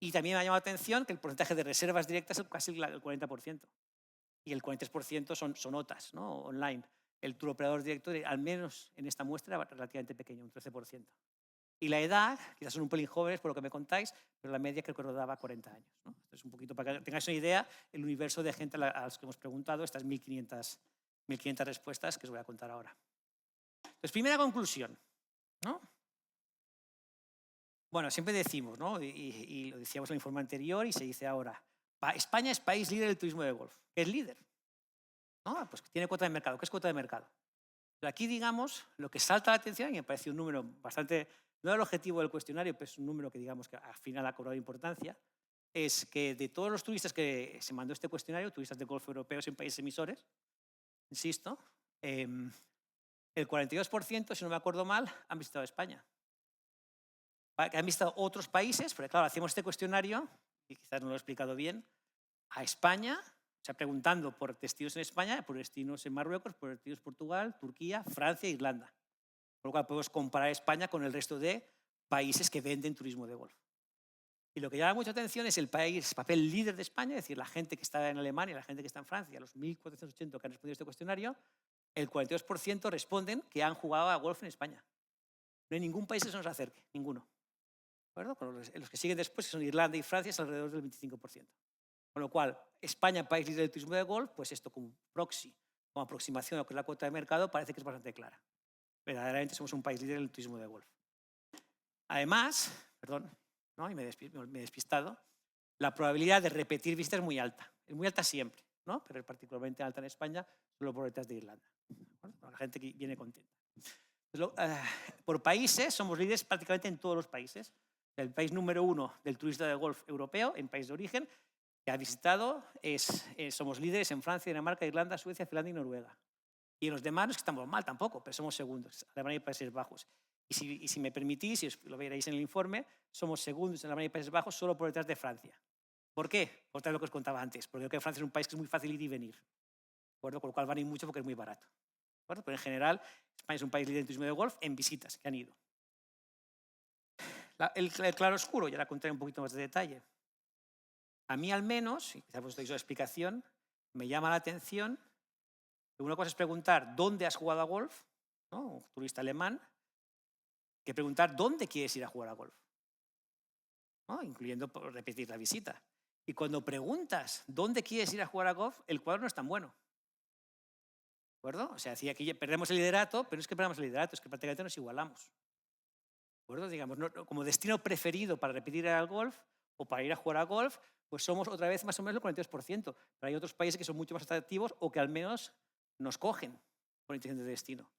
Speaker 5: Y también me ha llamado la atención que el porcentaje de reservas directas es casi el 40%. Y el 43% son OTAs, ¿no? Online. El tour operador directo, al menos en esta muestra, era relativamente pequeño, un 13%. Y la edad, quizás son un pelín jóvenes por lo que me contáis, pero la media creo que rodaba 40 años, ¿no? Entonces, un poquito para que tengáis una idea, el universo de gente a los que hemos preguntado, estas 1.500 respuestas que os voy a contar ahora. Entonces, primera conclusión, ¿no? Bueno, siempre decimos, ¿no? Y lo decíamos en el informe anterior y se dice ahora, España es país líder del turismo de golf. ¿Qué es líder? ¿No? Pues tiene cuota de mercado. ¿Qué es cuota de mercado? Pero aquí, digamos, lo que salta la atención, y me parece un número bastante, no era el objetivo del cuestionario, pero es un número que, digamos, que al final ha cobrado importancia, es que de todos los turistas que se mandó este cuestionario, turistas de golf europeos en países emisores, insisto, el 42%, si no me acuerdo mal, han visitado España. Han visitado otros países, porque claro, hacemos este cuestionario, y quizás no lo he explicado bien, a España, o sea, preguntando por destinos en España, por destinos en Marruecos, por destinos en Portugal, Turquía, Francia e Irlanda. Por lo cual podemos comparar España con el resto de países que venden turismo de golf. Y lo que llama mucha atención es el papel líder de España, es decir, la gente que está en Alemania, la gente que está en Francia, los 1.480 que han respondido a este cuestionario, el 42% responden que han jugado a golf en España. No hay ningún país que se nos acerque, ninguno. ¿De acuerdo? Con los que siguen después, que son Irlanda y Francia, es alrededor del 25%. Con lo cual, España, país líder del turismo de golf, pues esto como proxy, como aproximación a lo que es la cuota de mercado, parece que es bastante clara. Verdaderamente somos un país líder del turismo de golf. Además, perdón, ¿no? Y me he despistado, la probabilidad de repetir visitas es muy alta. Es muy alta siempre, ¿no? Pero es particularmente alta en España, solo por detrás de Irlanda. ¿Bueno? La gente que viene contenta. Por países, somos líderes prácticamente en todos los países. El país número 1 del turista de golf europeo, en país de origen, que ha visitado, somos líderes en Francia, Dinamarca, Irlanda, Suecia, Finlandia y Noruega. Y en los demás no es que estamos mal tampoco, pero somos segundos, Alemania y Países Bajos. Y si me permitís, y lo veréis en el informe, somos segundos en Alemania y Países Bajos solo por detrás de Francia. ¿Por qué? Por lo que os contaba antes, porque creo que Francia es un país que es muy fácil ir y venir. ¿De acuerdo? Con lo cual van a ir mucho porque es muy barato. ¿De acuerdo? Pero en general, España es un país líder en turismo de golf en visitas que han ido. El claroscuro, ya la contaré un poquito más de detalle. A mí al menos, y quizás vos tenéis una explicación, me llama la atención que una cosa es preguntar dónde has jugado a golf, ¿no? Un turista alemán, que preguntar dónde quieres ir a jugar a golf, ¿no? Incluyendo repetir la visita. Y cuando preguntas dónde quieres ir a jugar a golf, el cuadro no es tan bueno. ¿De acuerdo? O sea, decía que perdemos el liderato, pero no es que perdamos el liderato, es que prácticamente nos igualamos. ¿De acuerdo? Digamos, como destino preferido para repetir al golf o para ir a jugar a golf, pues somos otra vez más o menos el 42%. Pero hay otros países que son mucho más atractivos o que al menos nos cogen por intención de destino.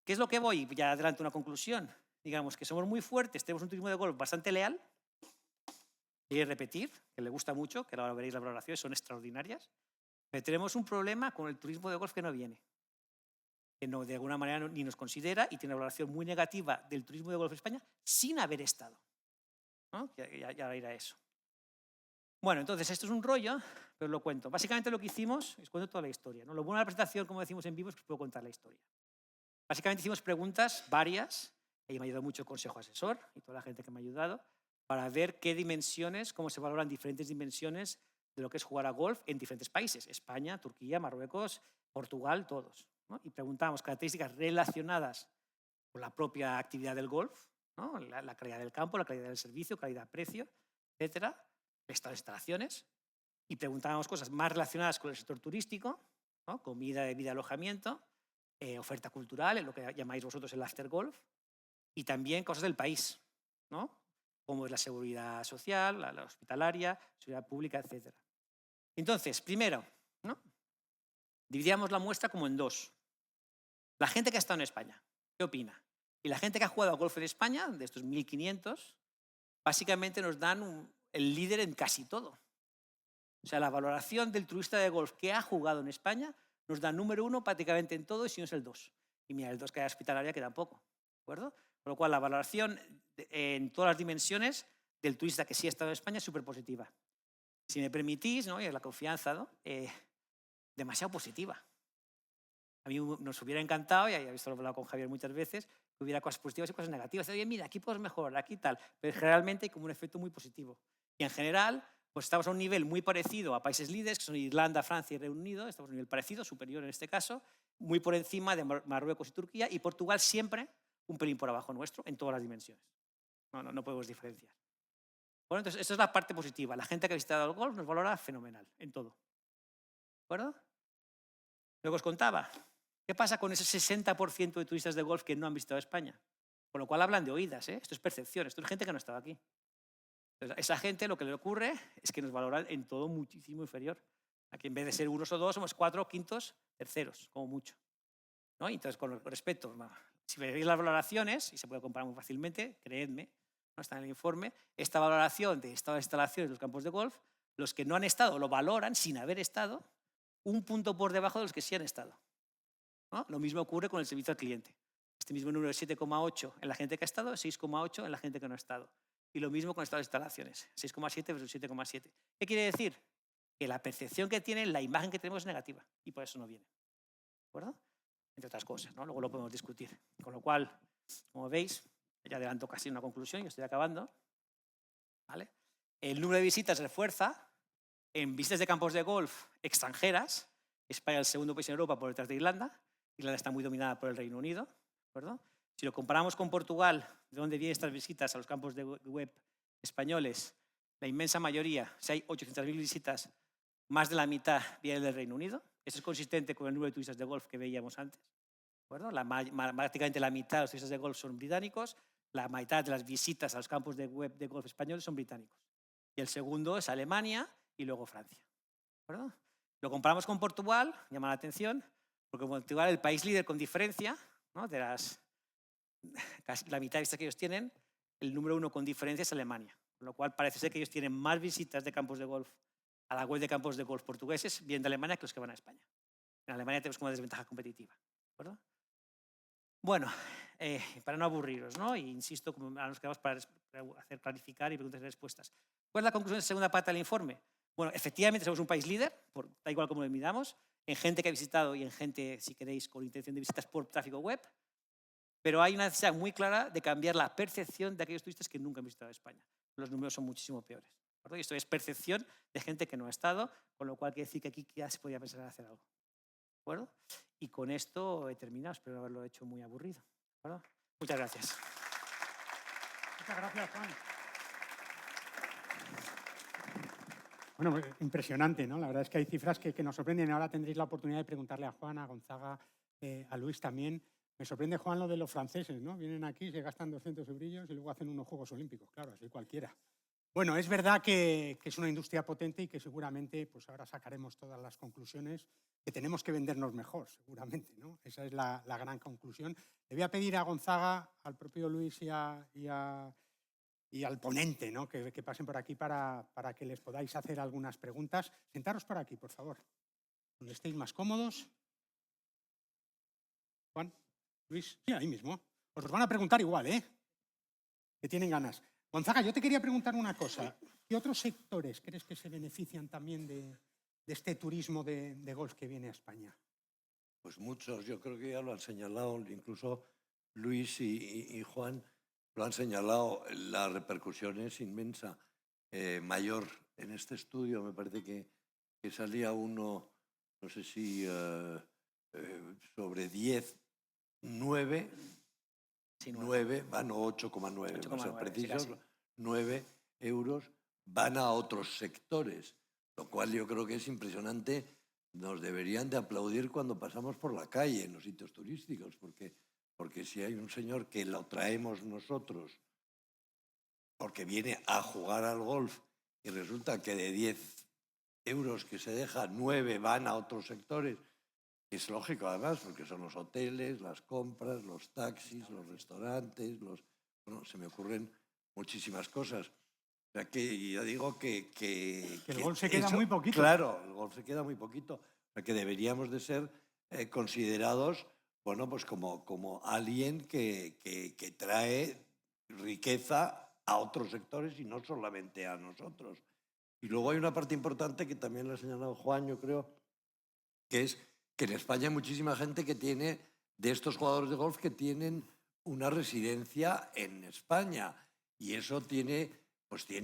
Speaker 5: ¿Qué es lo que voy? Ya adelanto una conclusión. Digamos que somos muy fuertes, tenemos un turismo de golf bastante leal, quiere repetir, que le gusta mucho, que ahora veréis las valoraciones, son extraordinarias, pero tenemos un problema con el turismo de golf que no viene, que no, de alguna manera ni nos considera y tiene una valoración muy negativa del turismo de golf en España sin haber estado. ¿No? Ya irá eso. Bueno, entonces esto es un rollo, pero os lo cuento. Básicamente lo que hicimos, os cuento toda la historia, ¿no? Lo bueno de la presentación, como decimos en vivo, es que os puedo contar la historia. Básicamente hicimos preguntas varias, y me ha ayudado mucho el consejo asesor y toda la gente que me ha ayudado, para ver qué dimensiones, cómo se valoran diferentes dimensiones de lo que es jugar a golf en diferentes países, España, Turquía, Marruecos, Portugal, todos, ¿no? Y preguntamos características relacionadas con la propia actividad del golf, ¿no? La calidad del campo, la calidad del servicio, calidad-precio, etcétera, el estado de instalaciones, y preguntábamos cosas más relacionadas con el sector turístico, ¿no? Comida, bebida, alojamiento, oferta cultural, lo que llamáis vosotros el after golf, y también cosas del país, ¿no? Como es la seguridad social, la hospitalaria, seguridad pública, etc. Entonces, primero, ¿no? Dividíamos la muestra como en dos. La gente que ha estado en España, ¿qué opina? Y la gente que ha jugado a golf en España, de estos 1.500, básicamente nos dan el líder en casi todo. O sea, la valoración del turista de golf que ha jugado en España nos da número 1 prácticamente en todo y si no es el 2. Y mira, el 2 que hay hospitalaria que tampoco. ¿De acuerdo? Con lo cual, la valoración en todas las dimensiones del turista que sí ha estado en España es súper positiva. Si me permitís, ¿no? Y la confianza, ¿no? Demasiado positiva. A mí nos hubiera encantado, y ya he visto, lo he hablado con Javier muchas veces, que hubiera cosas positivas y cosas negativas. Oye, mira, aquí puedes mejorar, aquí tal. Pero generalmente hay como un efecto muy positivo. Y en general, pues estamos a un nivel muy parecido a países líderes, que son Irlanda, Francia y Reino Unido. Estamos a un nivel parecido, superior en este caso, muy por encima de Marruecos y Turquía. Y Portugal siempre un pelín por abajo nuestro, en todas las dimensiones. No podemos diferenciar. Bueno, entonces, esta es la parte positiva. La gente que ha visitado el golf nos valora fenomenal, en todo. ¿De acuerdo? Lo que os contaba. ¿Qué pasa con ese 60% de turistas de golf que no han visitado España? Con lo cual hablan de oídas, ¿eh? Esto es percepción, esto es gente que no estaba aquí. Entonces, esa gente lo que le ocurre es que nos valoran en todo muchísimo inferior. Aquí en vez de ser unos o dos, somos 4, quintos, terceros, como mucho. ¿No? Entonces, con respecto, si veis las valoraciones, y se puede comparar muy fácilmente, creedme, no está en el informe, esta valoración de estado de instalaciones de los campos de golf, los que no han estado lo valoran sin haber estado, un punto por debajo de los que sí han estado. ¿No? Lo mismo ocurre con el servicio al cliente. Este mismo número es 7,8 en la gente que ha estado, 6,8 en la gente que no ha estado. Y lo mismo con el estado de instalaciones, 6,7 versus 7,7. ¿Qué quiere decir? Que la percepción que tienen, la imagen que tenemos es negativa y por eso no viene. ¿De acuerdo? Entre otras cosas, ¿no? Luego lo podemos discutir. Con lo cual, como veis, ya adelanto casi una conclusión, ya estoy acabando. ¿Vale? El número de visitas se refuerza en visitas de campos de golf extranjeras. España es el segundo país en Europa por detrás de Irlanda. Irlanda está muy dominada por el Reino Unido. ¿De acuerdo? Si lo comparamos con Portugal, de donde vienen estas visitas a los campos de web españoles, la inmensa mayoría, si hay 800.000 visitas, más de la mitad viene del Reino Unido. Eso es consistente con el número de turistas de golf que veíamos antes. ¿De acuerdo? Prácticamente la mitad de los turistas de golf son británicos, la mitad de las visitas a los campos de web de golf españoles son británicos. Y el segundo es Alemania y luego Francia. ¿De acuerdo? Lo comparamos con Portugal, llama la atención, porque Portugal es el país líder con diferencia, ¿no? De casi la mitad de vistas que ellos tienen, el número 1 con diferencia es Alemania. Con lo cual parece ser que ellos tienen más visitas de campos de golf a la web de campos de golf portugueses, bien de Alemania, que los que van a España. En Alemania tenemos como desventaja competitiva. ¿De acuerdo? Bueno, para no aburriros, ¿no? Y insisto, como nos quedamos para hacer clarificar y preguntas y respuestas. ¿Cuál es la conclusión de la segunda parte del informe? Bueno, efectivamente somos un país líder, da igual cómo lo midamos, en gente que ha visitado y en gente, si queréis, con intención de visitas por tráfico web, pero hay una necesidad muy clara de cambiar la percepción de aquellos turistas que nunca han visitado España. Los números son muchísimo peores. ¿De? Y esto es percepción de gente que no ha estado, con lo cual quiere decir que aquí ya se podría pensar en hacer algo. ¿De acuerdo? Y con esto he terminado, espero haberlo hecho muy aburrido. ¿De acuerdo? Muchas gracias.
Speaker 1: Muchas gracias, Juan. Bueno, pues, impresionante, ¿no? La verdad es que hay cifras que nos sorprenden. Ahora tendréis la oportunidad de preguntarle a Juan, a Gonzaga, a Luis también. Me sorprende, Juan, lo de los franceses, ¿no? Vienen aquí, se gastan 200 eurillos y luego hacen unos Juegos Olímpicos. Claro, así cualquiera. Bueno, es verdad que es una industria potente y que seguramente pues ahora sacaremos todas las conclusiones, que tenemos que vendernos mejor, seguramente, ¿no? Esa es la gran conclusión. Le voy a pedir a Gonzaga, al propio Luis y al ponente, ¿no? que pasen por aquí para que les podáis hacer algunas preguntas. Sentaros por aquí, por favor, donde estéis más cómodos. Juan, Luis, sí, ahí mismo. Os los van a preguntar igual, ¿eh? Que tienen ganas. Gonzaga, yo te quería preguntar una cosa. ¿Qué otros sectores crees que se benefician también de este turismo de golf que viene a España?
Speaker 3: Pues muchos, yo creo que ya lo han señalado, incluso Luis y Juan lo han señalado, la repercusión es inmensa, mayor. En este estudio me parece que salía uno, no sé si sobre 10, 9,
Speaker 5: Sí,
Speaker 3: 9 van, o 8,9, para ser
Speaker 5: 8,9,
Speaker 3: precisos,
Speaker 5: sí, casi.
Speaker 3: 9 euros van a otros sectores, lo cual yo creo que es impresionante. Nos deberían de aplaudir cuando pasamos por la calle en los sitios turísticos, porque si hay un señor que lo traemos nosotros porque viene a jugar al golf y resulta que de 10 euros que se deja, 9 van a otros sectores, es lógico además, porque son los hoteles, las compras, los taxis, los restaurantes, bueno, se me ocurren muchísimas cosas. O sea que ya digo que
Speaker 1: el golf se queda muy poquito.
Speaker 3: Claro, el golf se queda muy poquito. O sea que deberíamos de ser considerados, bueno, pues como alguien que trae riqueza a otros sectores y no solamente a nosotros. Y luego hay una parte importante que también lo ha señalado Juan, yo creo, que es que en España hay muchísima gente que tiene, de estos jugadores de golf, que tienen una residencia en España. Y eso tiene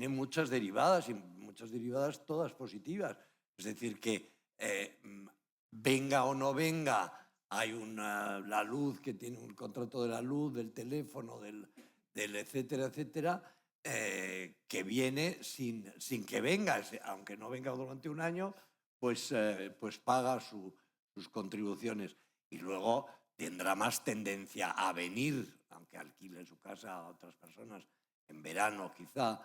Speaker 3: muchas derivadas, y muchas derivadas todas positivas. Es decir, que venga o no venga, hay la luz, que tiene un contrato de la luz, del teléfono, del etcétera, etcétera, que viene sin que venga, aunque no venga durante un año, pues paga sus contribuciones. Y luego tendrá más tendencia a venir, aunque alquile su casa a otras personas en verano quizá,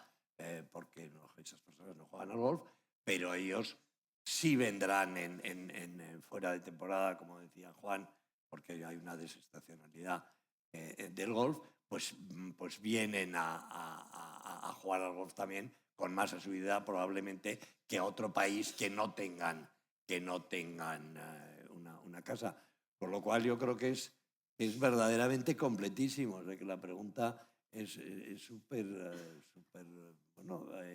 Speaker 3: porque esas personas no juegan al golf, pero ellos sí vendrán fuera de temporada, como decía Juan, porque hay una desestacionalidad del golf, pues vienen a jugar al golf también con más asiduidad probablemente que a otro país que no tengan una casa. Por lo cual yo creo que es verdaderamente completísimo. O sea, que la pregunta es súper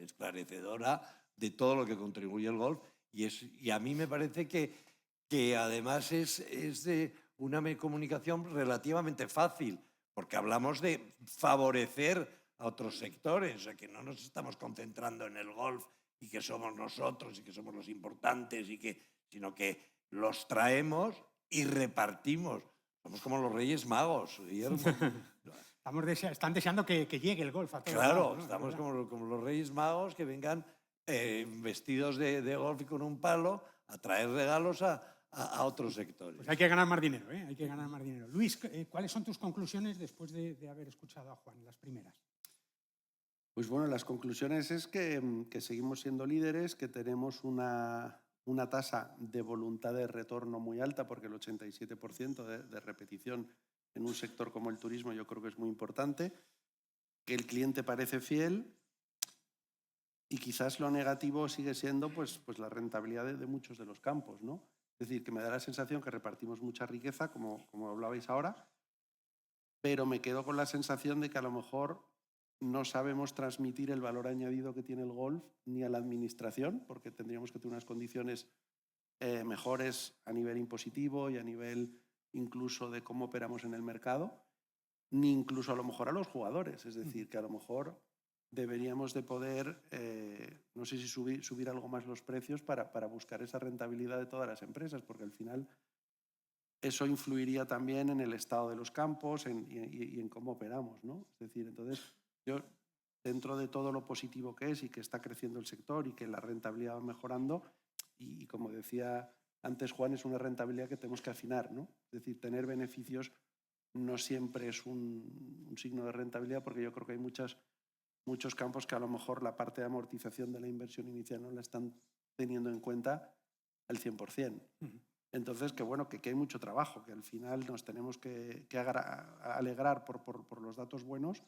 Speaker 3: esclarecedora de todo lo que contribuye el golf y a mí me parece que además es de una comunicación relativamente fácil, porque hablamos de favorecer a otros sectores, o sea, que no nos estamos concentrando en el golf y que somos nosotros y que somos los importantes, sino que los traemos y repartimos. Somos como los Reyes Magos, Guillermo.
Speaker 1: Están deseando que llegue el golf a todos
Speaker 3: Claro,
Speaker 1: lados, ¿no?
Speaker 3: estamos como los Reyes Magos que vengan vestidos de golf y con un palo a traer regalos a otros sectores.
Speaker 1: Pues hay que ganar más dinero, ¿eh? Hay que ganar más dinero. Luis, ¿cuáles son tus conclusiones después de haber escuchado a Juan, las primeras?
Speaker 4: Pues bueno, las conclusiones es que seguimos siendo líderes, que tenemos una tasa de voluntad de retorno muy alta, porque el 87% de repetición en un sector como el turismo yo creo que es muy importante, que el cliente parece fiel y quizás lo negativo sigue siendo pues la rentabilidad de muchos de los campos, ¿no? Es decir, que me da la sensación que repartimos mucha riqueza, como hablabais ahora, pero me quedo con la sensación de que a lo mejor no sabemos transmitir el valor añadido que tiene el golf ni a la administración, porque tendríamos que tener unas condiciones mejores a nivel impositivo y a nivel incluso de cómo operamos en el mercado, ni incluso a lo mejor a los jugadores. Es decir, que a lo mejor deberíamos de poder, no sé si subir algo más los precios para buscar esa rentabilidad de todas las empresas, porque al final eso influiría también en el estado de los campos y en cómo operamos, ¿no? Es decir, entonces yo, dentro de todo lo positivo que es y que está creciendo el sector y que la rentabilidad va mejorando, y como decía antes Juan, es una rentabilidad que tenemos que afinar, ¿no? Es decir, tener beneficios no siempre es un signo de rentabilidad, porque yo creo que hay muchos campos que a lo mejor la parte de amortización de la inversión inicial no la están teniendo en cuenta al 100%. Entonces, que bueno, que hay mucho trabajo, que al final nos tenemos que alegrar por los datos buenos,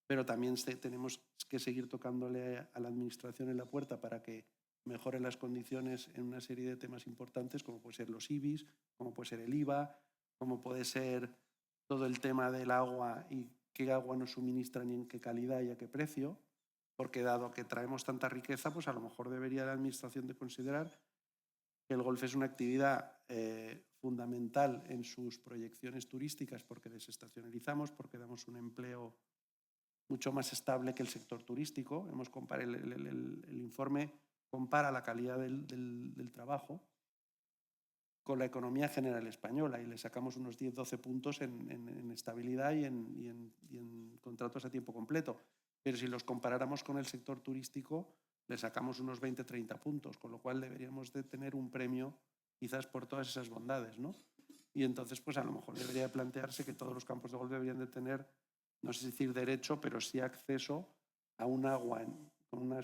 Speaker 4: pero también tenemos que seguir tocándole a la administración en la puerta para que mejore las condiciones en una serie de temas importantes, como puede ser los IBIs, como puede ser el IVA, como puede ser todo el tema del agua y qué agua nos suministran y en qué calidad y a qué precio, porque dado que traemos tanta riqueza, pues a lo mejor debería la administración de considerar que el golf es una actividad fundamental en sus proyecciones turísticas, porque desestacionalizamos, porque damos un empleo mucho más estable que el sector turístico. El informe compara la calidad del trabajo con la economía general española y le sacamos unos 10-12 puntos en estabilidad y en contratos a tiempo completo. Pero si los comparáramos con el sector turístico, le sacamos unos 20-30 puntos, con lo cual deberíamos de tener un premio quizás por todas esas bondades, ¿no? Y entonces, pues a lo mejor debería plantearse que todos los campos de golf deberían de tener, no sé decir derecho, pero sí acceso a un agua con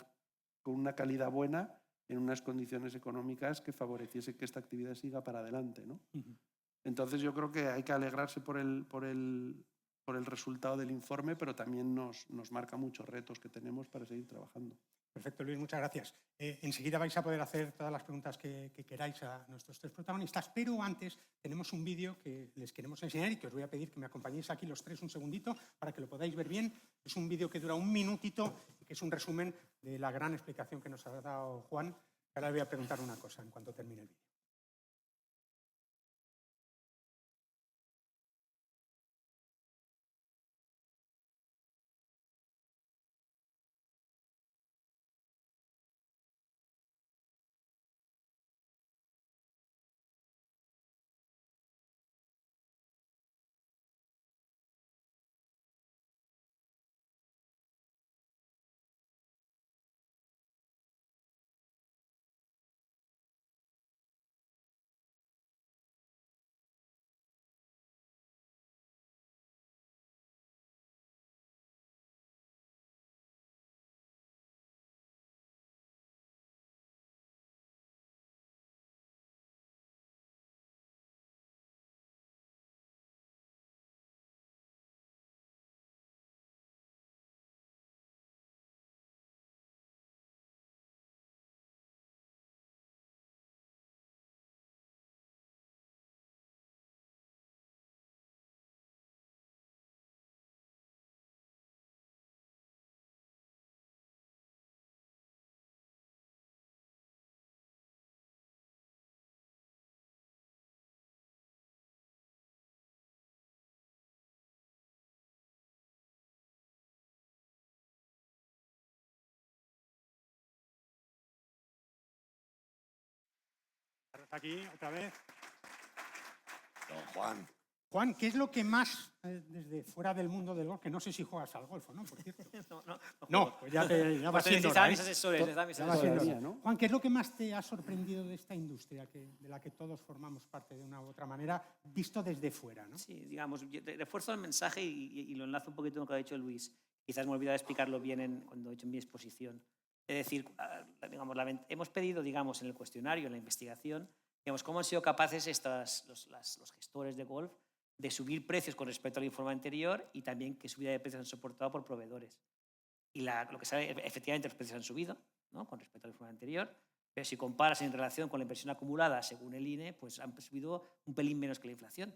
Speaker 4: una calidad buena, en unas condiciones económicas que favoreciese que esta actividad siga para adelante, ¿no? Entonces yo creo que hay que alegrarse por el resultado del informe, pero también nos marca muchos retos que tenemos para seguir trabajando.
Speaker 1: Perfecto, Luis, muchas gracias. Enseguida vais a poder hacer todas las preguntas que queráis a nuestros tres protagonistas, pero antes tenemos un vídeo que les queremos enseñar y que os voy a pedir que me acompañéis aquí los tres un segundito para que lo podáis ver bien. Es un vídeo que dura un minutito y que es un resumen de la gran explicación que nos ha dado Juan. Ahora le voy a preguntar una cosa en cuanto termine el vídeo. Aquí, otra vez.
Speaker 3: Don Juan.
Speaker 1: Juan, ¿qué es lo que más, desde fuera del mundo del golf, que no sé si juegas al golf o no, por cierto? No, pues ya va
Speaker 5: Pues
Speaker 1: siendo
Speaker 5: necesitaba
Speaker 1: hora,
Speaker 5: mis
Speaker 1: ¿eh?
Speaker 5: asesores, necesitaba mis
Speaker 1: Ya va
Speaker 5: asesores.
Speaker 1: siendo hora.
Speaker 4: ¿no?
Speaker 1: Juan, ¿qué es lo que más te ha sorprendido de esta industria, de la que todos formamos parte de una u otra manera, visto desde fuera, ¿no?
Speaker 5: Sí, digamos, refuerzo el mensaje y lo enlazo un poquito con lo que ha dicho Luis. Quizás me he olvidado de explicarlo bien cuando he hecho mi exposición. Es decir, digamos, hemos pedido, digamos, en el cuestionario, en la investigación, digamos, cómo han sido capaces los gestores de golf de subir precios con respecto al informe anterior y también qué subida de precios han soportado por proveedores. Y lo que sabe, efectivamente, los precios han subido, ¿no?, con respecto al informe anterior, pero si comparas en relación con la inversión acumulada, según el INE, pues han subido un pelín menos que la inflación.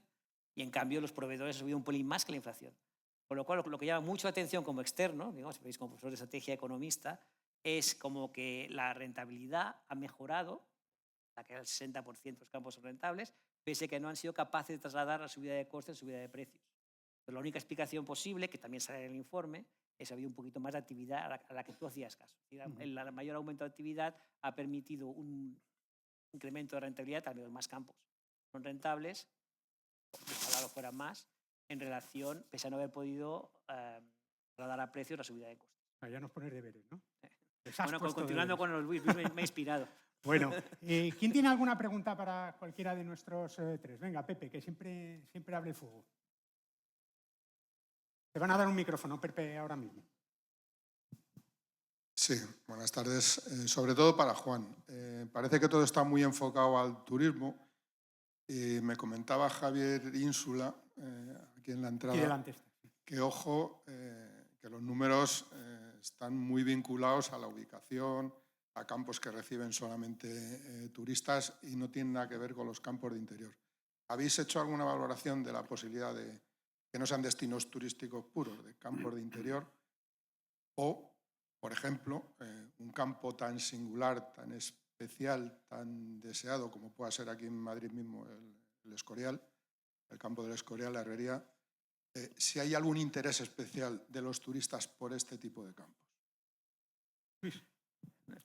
Speaker 5: Y en cambio, los proveedores han subido un pelín más que la inflación. Con lo cual, lo que llama mucho la atención como externo, digamos, si veis como profesor de estrategia economista, es como que la rentabilidad ha mejorado, la que era el 60% de los campos son rentables, pese a que no han sido capaces de trasladar la subida de costes en subida de precios. Pero la única explicación posible, que también sale en el informe, es que ha habido un poquito más de actividad a la que tú hacías caso. El mayor aumento de actividad ha permitido un incremento de rentabilidad, también más campos son rentables, ojalá lo fueran más, en relación, pese a no haber podido trasladar a precios la subida de costes.
Speaker 1: Ya nos pones deberes, ¿no?
Speaker 5: Bueno, continuando con los Luis me ha inspirado.
Speaker 1: Bueno, ¿quién tiene alguna pregunta para cualquiera de nuestros tres? Venga, Pepe, que siempre abre el fuego. Te van a dar un micrófono, Pepe, ahora mismo.
Speaker 6: Sí, buenas tardes. Sobre todo para Juan. Parece que todo está muy enfocado al turismo. Me comentaba Javier Ínsula, aquí en la entrada,
Speaker 1: Aquí delante está.
Speaker 6: que ojo, que los números están muy vinculados a la ubicación, a campos que reciben solamente turistas y no tienen nada que ver con los campos de interior. ¿Habéis hecho alguna valoración de la posibilidad de que no sean destinos turísticos puros, de campos de interior? O, por ejemplo, un campo tan singular, tan especial, tan deseado como pueda ser aquí en Madrid mismo el Escorial, el campo del Escorial, la Herrería, si hay algún interés especial de los turistas por este tipo de campos.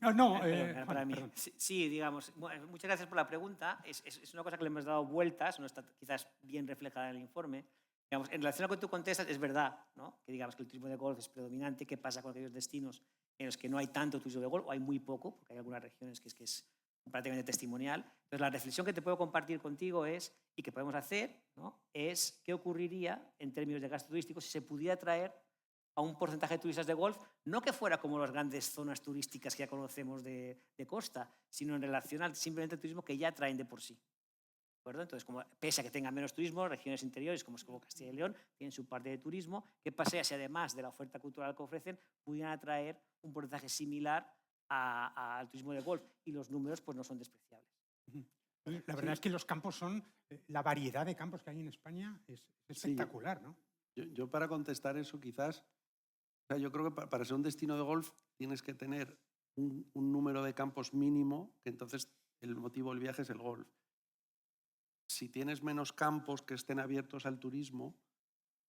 Speaker 1: No,
Speaker 5: para mí.
Speaker 1: perdón.
Speaker 5: Sí, digamos, bueno, muchas gracias por la pregunta. Es una cosa que le hemos dado vueltas, no está quizás bien reflejada en el informe. Digamos, en relación a lo que tú contestas, es verdad, ¿no?, que digamos que el turismo de golf es predominante. ¿Qué pasa con aquellos destinos en los que no hay tanto turismo de golf o hay muy poco? Porque hay algunas regiones que es prácticamente testimonial. Entonces, la reflexión que te puedo compartir contigo es, y que podemos hacer, ¿no?, es qué ocurriría en términos de gasto turístico si se pudiera traer a un porcentaje de turistas de golf, no que fuera como las grandes zonas turísticas que ya conocemos de costa, sino en relación al simplemente turismo que ya traen de por sí. ¿De acuerdo? Entonces, pese a que tengan menos turismo, regiones interiores como Castilla y León tienen su parte de turismo, ¿qué pasaría si además de la oferta cultural que ofrecen pudieran atraer un porcentaje similar al turismo de golf? Y los números pues no son despreciables.
Speaker 1: La verdad es que los campos son, la variedad de campos que hay en España es espectacular, ¿no?
Speaker 4: Yo para contestar eso quizás, o sea, yo creo que para ser un destino de golf tienes que tener un número de campos mínimo, que entonces el motivo del viaje es el golf. Si tienes menos campos que estén abiertos al turismo,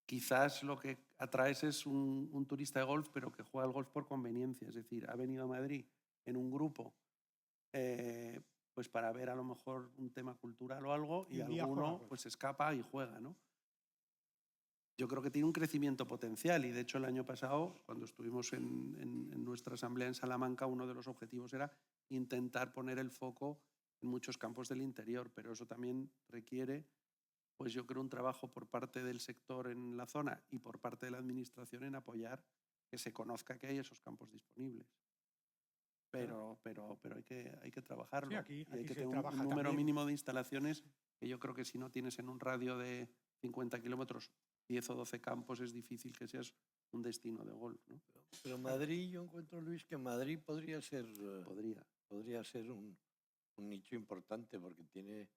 Speaker 4: quizás lo que atraes es un turista de golf, pero que juega al golf por conveniencia. Es decir, ha venido a Madrid en un grupo pues para ver a lo mejor un tema cultural o algo, y alguno pues escapa y juega, ¿no? Yo creo que tiene un crecimiento potencial y de hecho el año pasado, cuando estuvimos en nuestra asamblea en Salamanca, uno de los objetivos era intentar poner el foco en muchos campos del interior, pero eso también requiere, pues yo creo, un trabajo por parte del sector en la zona y por parte de la administración en apoyar que se conozca que hay esos campos disponibles. Pero hay que trabajarlo.
Speaker 1: Sí, aquí
Speaker 4: hay que
Speaker 1: se
Speaker 4: tener
Speaker 1: trabaja
Speaker 4: un número
Speaker 1: también.
Speaker 4: mínimo de instalaciones que yo creo que si no tienes en un radio de 50 kilómetros 10 o 12 campos es difícil que seas un destino de golf, ¿no?
Speaker 3: Pero Madrid, yo encuentro, Luis, que Madrid podría ser un nicho importante porque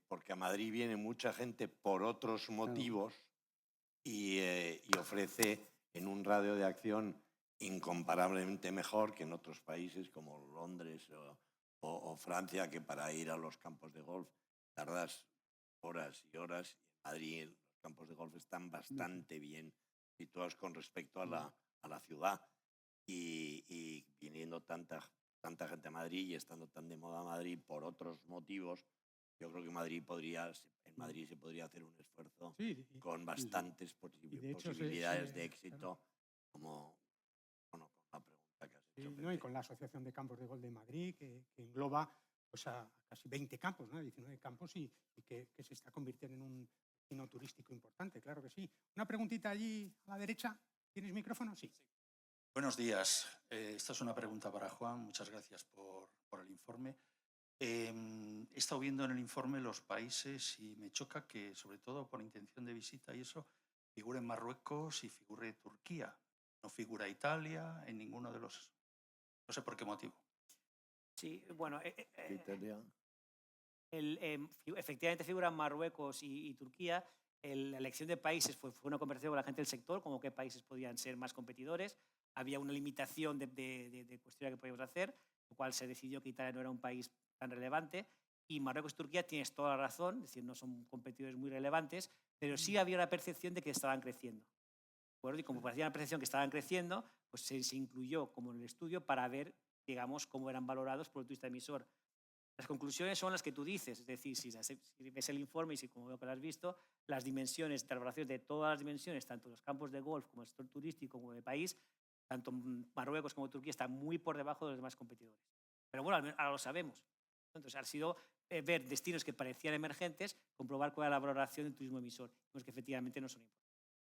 Speaker 3: porque a Madrid viene mucha gente por otros motivos y ofrece en un radio de acción incomparablemente mejor que en otros países como Londres o Francia, que para ir a los campos de golf tardas horas y horas. En Madrid los campos de golf están bastante bien situados con respecto a la ciudad y viniendo tanta tanta gente a Madrid y estando tan de moda Madrid por otros motivos, yo creo que en Madrid se podría hacer un esfuerzo
Speaker 1: Sí,
Speaker 3: con bastantes
Speaker 1: y de hecho
Speaker 3: posibilidades de
Speaker 1: claro.
Speaker 3: éxito, como bueno, con la pregunta que has
Speaker 1: Sí,
Speaker 3: hecho,
Speaker 1: ¿no? Y
Speaker 3: Pepe.
Speaker 1: con la Asociación de Campos de Gol de Madrid, que engloba pues, a casi 20 campos, ¿no? 19 campos, y que se está convirtiendo en un destino turístico importante, claro que sí. Una preguntita allí a la derecha. ¿Tienes micrófono? Sí.
Speaker 7: Buenos días. Esta es una pregunta para Juan. Muchas gracias por el informe. He estado viendo en el informe los países y me choca que, sobre todo por intención de visita y eso, figure Marruecos y figure Turquía. No figura Italia en ninguno de los... No sé por qué motivo.
Speaker 5: Sí, bueno,
Speaker 3: Italia.
Speaker 5: efectivamente figuran Marruecos y Turquía. La elección de países fue una conversación con la gente del sector, como qué países podían ser más competidores. Había una limitación de cuestiones que podíamos hacer, lo cual se decidió que Italia no era un país tan relevante. Y Marruecos y Turquía tienes toda la razón, es decir, no son competidores muy relevantes, pero sí había una percepción de que estaban creciendo. ¿De acuerdo? Y como parecía una percepción que estaban creciendo, pues se incluyó como en el estudio para ver, digamos, cómo eran valorados por el turista emisor. Las conclusiones son las que tú dices, es decir, si ves el informe y si como veo que lo has visto, las dimensiones, las valoraciones de todas las dimensiones, tanto los campos de golf como el sector turístico como de país, tanto Marruecos como Turquía están muy por debajo de los demás competidores. Pero bueno, ahora lo sabemos. Entonces ha sido ver destinos que parecían emergentes, comprobar cuál era la valoración del turismo emisor, pues que efectivamente no son importantes.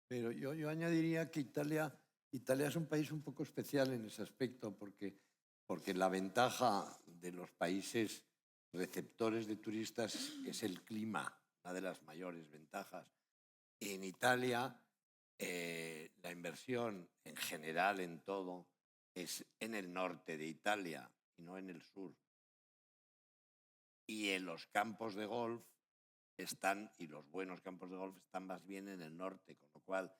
Speaker 3: Pero yo añadiría que Italia es un país un poco especial en ese aspecto, porque la ventaja de los países receptores de turistas es el clima, una de las mayores ventajas. En Italia, la inversión en general en todo es en el norte de Italia y no en el sur. Y en los campos de golf y los buenos campos de golf están más bien en el norte, con lo cual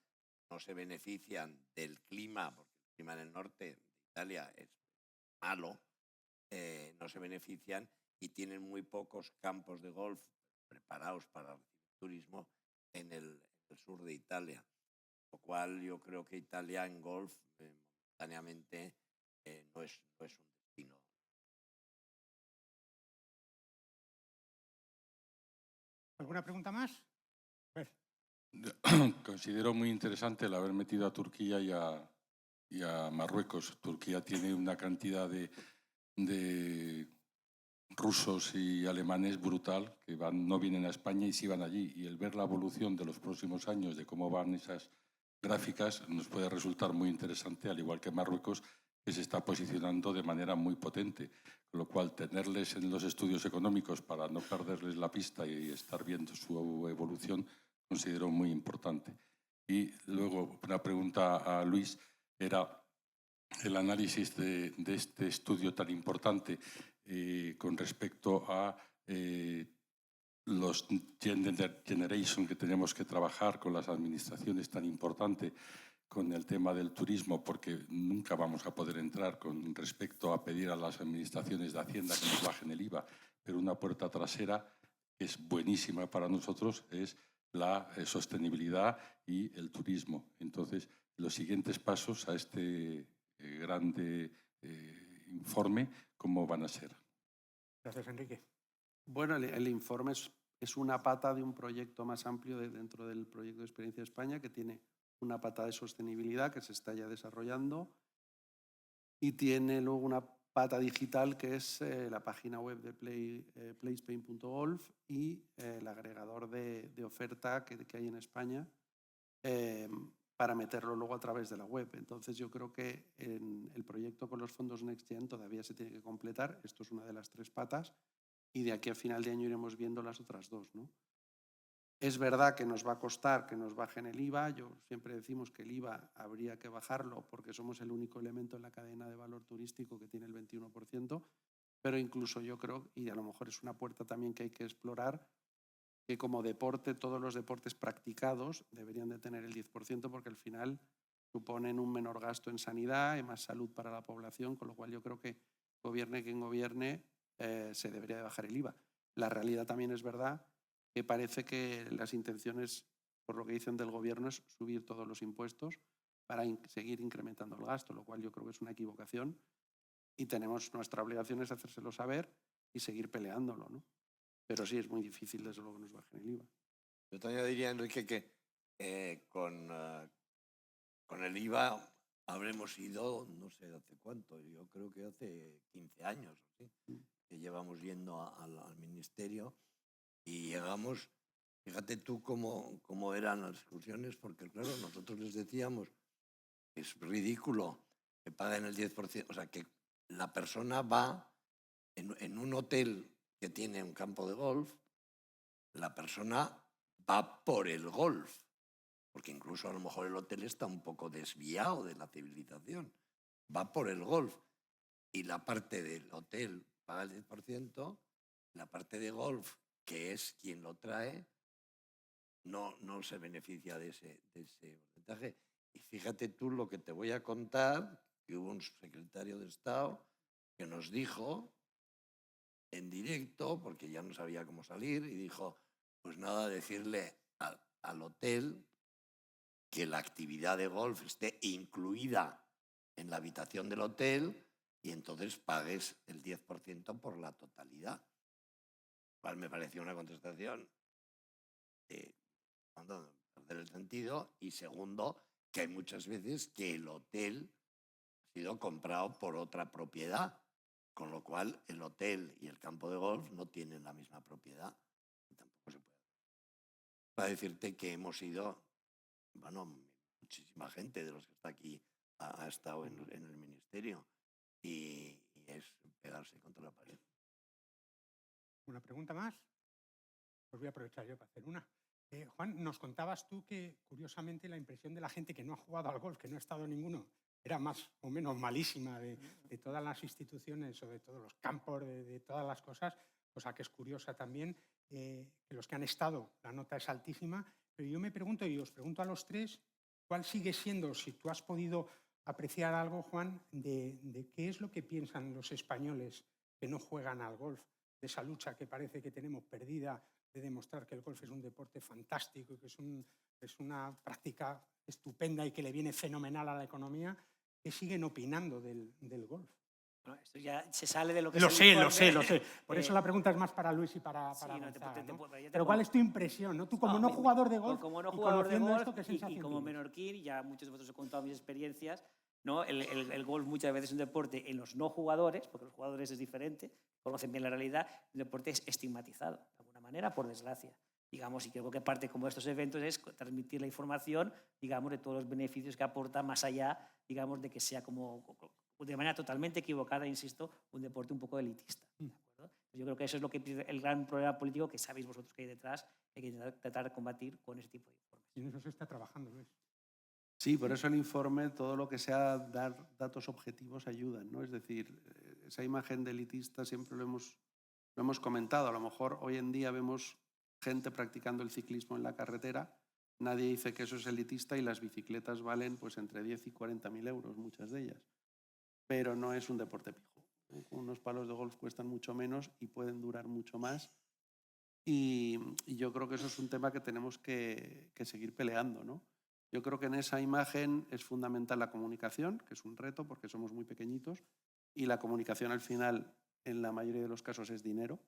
Speaker 3: no se benefician del clima, porque el clima en el norte de Italia es malo, no se benefician y tienen muy pocos campos de golf preparados para recibir turismo en el sur de Italia. Lo cual yo creo que Italia en golf momentáneamente no es un destino.
Speaker 1: ¿Alguna pregunta más? A ver.
Speaker 8: Considero muy interesante el haber metido a Turquía y a Marruecos. Turquía tiene una cantidad de rusos y alemanes brutal que no vienen a España y sí van allí. Y el ver la evolución de los próximos años, de cómo van esas gráficas, nos puede resultar muy interesante, al igual que Marruecos, que se está posicionando de manera muy potente. Con lo cual, tenerles en los estudios económicos para no perderles la pista y estar viendo su evolución, considero muy importante. Y luego, una pregunta a Luis era el análisis de este estudio tan importante con respecto a los generation que tenemos que trabajar con las administraciones tan importante con el tema del turismo, porque nunca vamos a poder entrar con respecto a pedir a las administraciones de Hacienda que nos bajen el IVA, pero una puerta trasera que es buenísima para nosotros es la sostenibilidad y el turismo. Entonces, los siguientes pasos a este grande informe, ¿cómo van a ser?
Speaker 1: Gracias, Enrique.
Speaker 4: Bueno, el informe es una pata de un proyecto más amplio dentro del proyecto de Experiencia España, que tiene una pata de sostenibilidad que se está ya desarrollando y tiene luego una pata digital que es la página web de playspain.golf y el agregador de oferta que hay en España para meterlo luego a través de la web. Entonces yo creo que en el proyecto con los fondos NextGen todavía se tiene que completar. Esto es una de las 3 patas y de aquí a final de año iremos viendo las otras 2, ¿no? Es verdad que nos va a costar que nos bajen el IVA. Siempre decimos que el IVA habría que bajarlo porque somos el único elemento en la cadena de valor turístico que tiene el 21%, pero incluso yo creo, y a lo mejor es una puerta también que hay que explorar, que como deporte, todos los deportes practicados deberían de tener el 10% porque al final suponen un menor gasto en sanidad y más salud para la población, con lo cual yo creo que gobierne quien gobierne, se debería de bajar el IVA. La realidad también es verdad que parece que las intenciones, por lo que dicen del gobierno, es subir todos los impuestos para seguir incrementando el gasto, lo cual yo creo que es una equivocación y tenemos nuestra obligación es hacérselo saber y seguir peleándolo, ¿no? Pero sí, es muy difícil, desde luego, que nos bajen el IVA.
Speaker 3: Yo te añadiría, Enrique, que con el IVA habremos ido, no sé hace cuánto, yo creo que hace 15 años, ¿sí? Que llevamos yendo al ministerio y llegamos, fíjate tú cómo eran las discusiones, porque claro, nosotros les decíamos que es ridículo que paguen el 10%, o sea, que la persona va en un hotel que tiene un campo de golf, la persona va por el golf, porque incluso a lo mejor el hotel está un poco desviado de la civilización, va por el golf y la parte del hotel paga el 10%, la parte de golf, que es quien lo trae, no se beneficia de ese porcentaje. Y fíjate tú lo que te voy a contar, que hubo un secretario de Estado que nos dijo en directo, porque ya no sabía cómo salir, y dijo, pues nada, decirle al hotel que la actividad de golf esté incluida en la habitación del hotel y entonces pagues el 10% por la totalidad. Cual me pareció una contestación perder el sentido, y segundo, que hay muchas veces que el hotel ha sido comprado por otra propiedad, con lo cual el hotel y el campo de golf no tienen la misma propiedad. Tampoco se puede. Para decirte que hemos ido, bueno, muchísima gente de los que está aquí ha estado en el ministerio y es pegarse contra la pared.
Speaker 1: ¿Una pregunta más? Pues voy a aprovechar yo para hacer una. Juan, nos contabas tú que, curiosamente, la impresión de la gente que no ha jugado al golf, que no ha estado en ninguno, era más o menos malísima de todas las instituciones o de todos los campos, de todas las cosas, cosa que es curiosa también, que los que han estado, la nota es altísima. Pero yo me pregunto, y os pregunto a los tres, ¿cuál sigue siendo, si tú has podido apreciar algo, Juan, de qué es lo que piensan los españoles que no juegan al golf, de esa lucha que parece que tenemos perdida, de demostrar que el golf es un deporte fantástico y que es una práctica estupenda y que le viene fenomenal a la economía? ¿Qué siguen opinando del golf?
Speaker 5: Bueno, esto ya se sale de lo que
Speaker 1: Lo
Speaker 5: es el
Speaker 1: sé,
Speaker 5: informe.
Speaker 1: lo sé. Por eso la pregunta es más para Luis y para
Speaker 5: Sí, no,
Speaker 1: Gonzaga, ¿no?
Speaker 5: pero yo te
Speaker 1: Pero ¿cuál
Speaker 5: pongo-
Speaker 1: es tu impresión, ¿no? Tú como no
Speaker 5: mi-
Speaker 1: jugador de golf
Speaker 5: como no
Speaker 1: y
Speaker 5: jugador de
Speaker 1: conociendo
Speaker 5: golf
Speaker 1: esto, ¿qué sensación
Speaker 5: y como
Speaker 1: tienes?
Speaker 5: menorquín, ya muchos de vosotros he contado mis experiencias, ¿no? El golf muchas veces es un deporte en los no jugadores, porque los jugadores es diferente, conocen bien la realidad, un deporte es estigmatizado, de alguna manera, por desgracia. Digamos, y creo que parte como estos eventos es transmitir la información, digamos, de todos los beneficios que aporta, más allá, digamos, de que sea como de manera totalmente equivocada, insisto, un deporte un poco elitista. ¿De acuerdo? Yo creo que eso es lo que el gran problema político que sabéis vosotros que hay detrás, que hay que tratar de combatir con ese tipo de informes.
Speaker 1: Y en eso se está trabajando, Luis.
Speaker 4: Sí, por eso el informe, todo lo que sea dar datos objetivos ayudan, ¿no? Es decir, esa imagen de elitista siempre lo hemos comentado. A lo mejor hoy en día vemos gente practicando el ciclismo en la carretera, nadie dice que eso es elitista y las bicicletas valen pues entre 10 y 40.000 euros, muchas de ellas. Pero no es un deporte pijo. Unos palos de golf cuestan mucho menos y pueden durar mucho más. Y yo creo que eso es un tema que tenemos que seguir peleando, ¿no? Yo creo que en esa imagen es fundamental la comunicación, que es un reto porque somos muy pequeñitos, y la comunicación al final, en la mayoría de los casos, es dinero.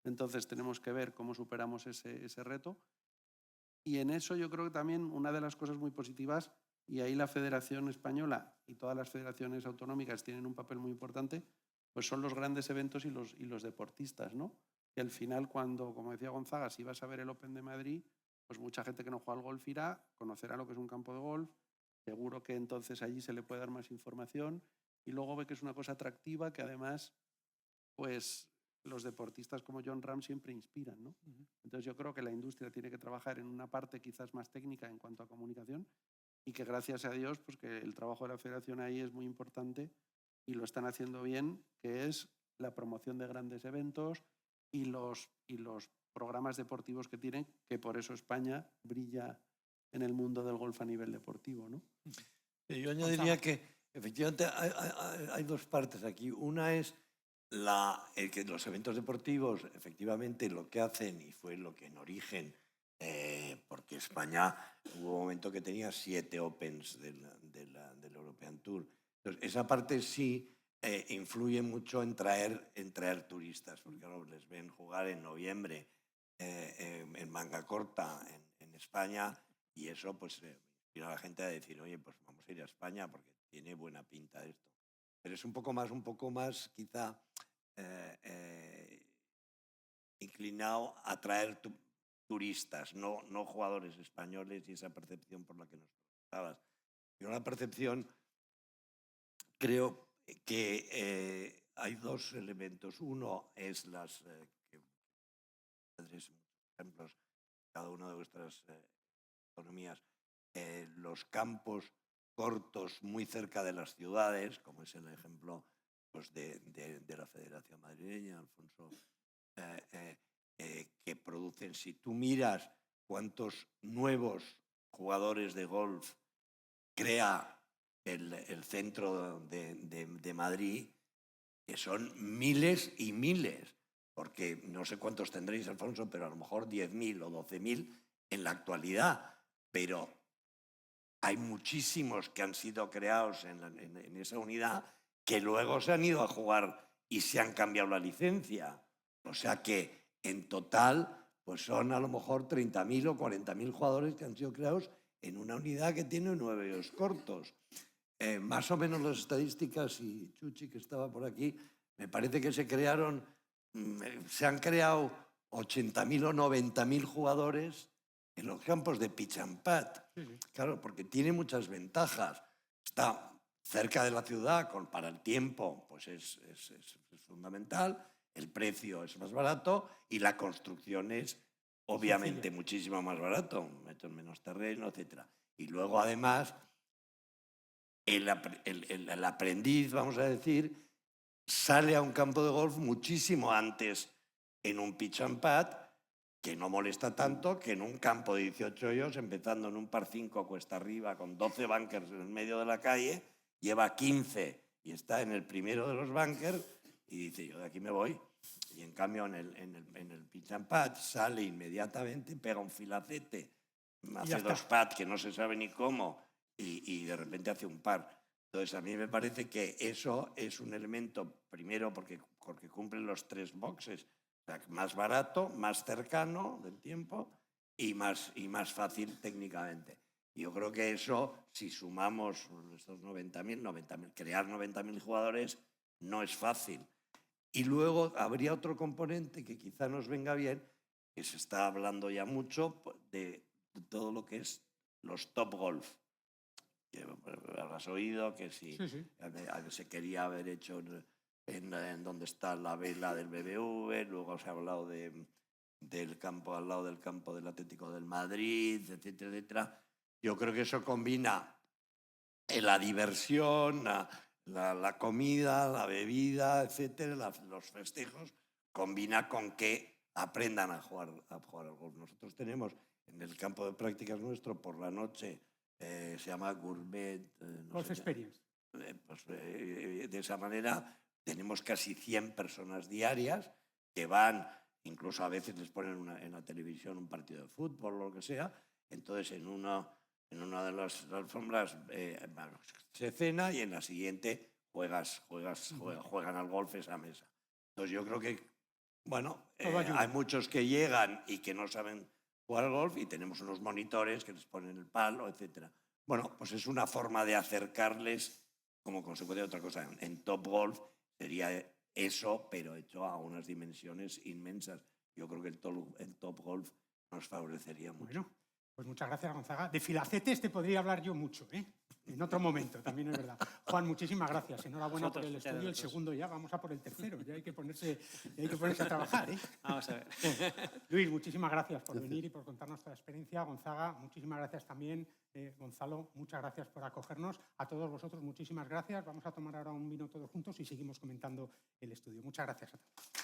Speaker 4: Entonces tenemos que ver cómo superamos ese reto. Y en eso yo creo que también una de las cosas muy positivas, y ahí la Federación Española y todas las federaciones autonómicas tienen un papel muy importante, pues son los grandes eventos y los deportistas, ¿no? Y al final, cuando, como decía Gonzaga, si vas a ver el Open de Madrid, pues mucha gente que no juega al golf irá, conocerá lo que es un campo de golf, seguro que entonces allí se le puede dar más información y luego ve que es una cosa atractiva que además, pues los deportistas como John Ram siempre inspiran, ¿no? Entonces yo creo que la industria tiene que trabajar en una parte quizás más técnica en cuanto a comunicación y que gracias a Dios, pues que el trabajo de la federación ahí es muy importante y lo están haciendo bien, que es la promoción de grandes eventos y los programas deportivos que tienen, que por eso España brilla en el mundo del golf a nivel deportivo, ¿no?
Speaker 3: Yo añadiría que efectivamente hay dos partes aquí. Una es que los eventos deportivos, efectivamente, lo que hacen, y fue lo que en origen, porque España hubo un momento que tenía 7 Opens del European Tour. Entonces, esa parte sí influye mucho en traer turistas, porque claro, les ven jugar en noviembre en manga corta en España, y eso pues inspira a la gente a decir, oye, pues vamos a ir a España porque tiene buena pinta esto. Pero es un poco más quizá inclinado a traer turistas, no jugadores españoles, y esa percepción por la que nos preguntabas. Yo la percepción creo que hay dos elementos. Uno es ejemplos, cada una de vuestras economías, los campos cortos muy cerca de las ciudades, como es el ejemplo pues, de la Federación Madrileña, Alfonso, que producen, si tú miras cuántos nuevos jugadores de golf crea el centro de Madrid, que son miles y miles, porque no sé cuántos tendréis, Alfonso, pero a lo mejor 10.000 o 12.000 en la actualidad, pero hay muchísimos que han sido creados en esa unidad que luego se han ido a jugar y se han cambiado la licencia. O sea que en total pues son a lo mejor 30.000 o 40.000 jugadores que han sido creados en una unidad que tiene 9 hoyos cortos. Más o menos las estadísticas, y Chuchi, que estaba por aquí, me parece que se han creado 80.000 o 90.000 jugadores en los campos de pitch and putt. Sí. Claro, porque tiene muchas ventajas. Está cerca de la ciudad, para el tiempo pues es fundamental, el precio es más barato y la construcción es obviamente muchísimo más barato, menos terreno, etc. Y luego además el aprendiz, vamos a decir, sale a un campo de golf muchísimo antes en un pitch and putt, que no molesta tanto que en un campo de 18 hoyos, empezando en un par 5 cuesta arriba con 12 bunkers en el medio de la calle, lleva 15 y está en el primero de los bunkers y dice, yo de aquí me voy. Y en cambio en el pitch and putt sale inmediatamente, pega un filacete, hace 2 putts que no se sabe ni cómo y de repente hace un par. Entonces a mí me parece que eso es un elemento, primero porque cumple los 3 boxes, o sea, más barato, más cercano del tiempo y más fácil técnicamente. Yo creo que eso, si sumamos estos 90.000, crear 90.000 jugadores no es fácil. Y luego habría otro componente que quizá nos venga bien, que se está hablando ya mucho de todo lo que es los top golf. Que habrás oído que si se quería haber hecho en donde está la vela del BBV, luego se ha hablado del campo al lado del campo del Atlético del Madrid, etcétera, etcétera. Yo creo que eso combina la diversión, la comida, la bebida, etcétera, los festejos, combina con que aprendan a jugar al golf. Nosotros tenemos en el campo de prácticas nuestro por la noche, se llama Gourmet
Speaker 1: Golf Experience.
Speaker 3: Pues, de esa manera tenemos casi 100 personas diarias que van, incluso a veces les ponen en la televisión un partido de fútbol o lo que sea. Entonces en una de las alfombras se cena y en la siguiente juegan al golf esa mesa. Entonces yo creo que, bueno, hay muchos que llegan y que no saben jugar al golf y tenemos unos monitores que les ponen el palo, etc. Bueno, pues es una forma de acercarles como consecuencia de otra cosa. En Top Golf sería eso, pero hecho a unas dimensiones inmensas. Yo creo que el Top Golf nos favorecería mucho.
Speaker 1: Bueno, pues muchas gracias, Gonzaga. De filacetes te podría hablar yo mucho, ¿eh? En otro momento, también es verdad. Juan, muchísimas gracias. Enhorabuena por el estudio. El segundo ya, vamos a por el tercero. Ya hay que ponerse a trabajar, ¿eh?
Speaker 5: Vamos a ver.
Speaker 1: Luis, muchísimas gracias por venir y por contarnos nuestra experiencia. Gonzaga, muchísimas gracias también. Gonzalo, muchas gracias por acogernos. A todos vosotros, muchísimas gracias. Vamos a tomar ahora un vino todos juntos y seguimos comentando el estudio. Muchas gracias a todos.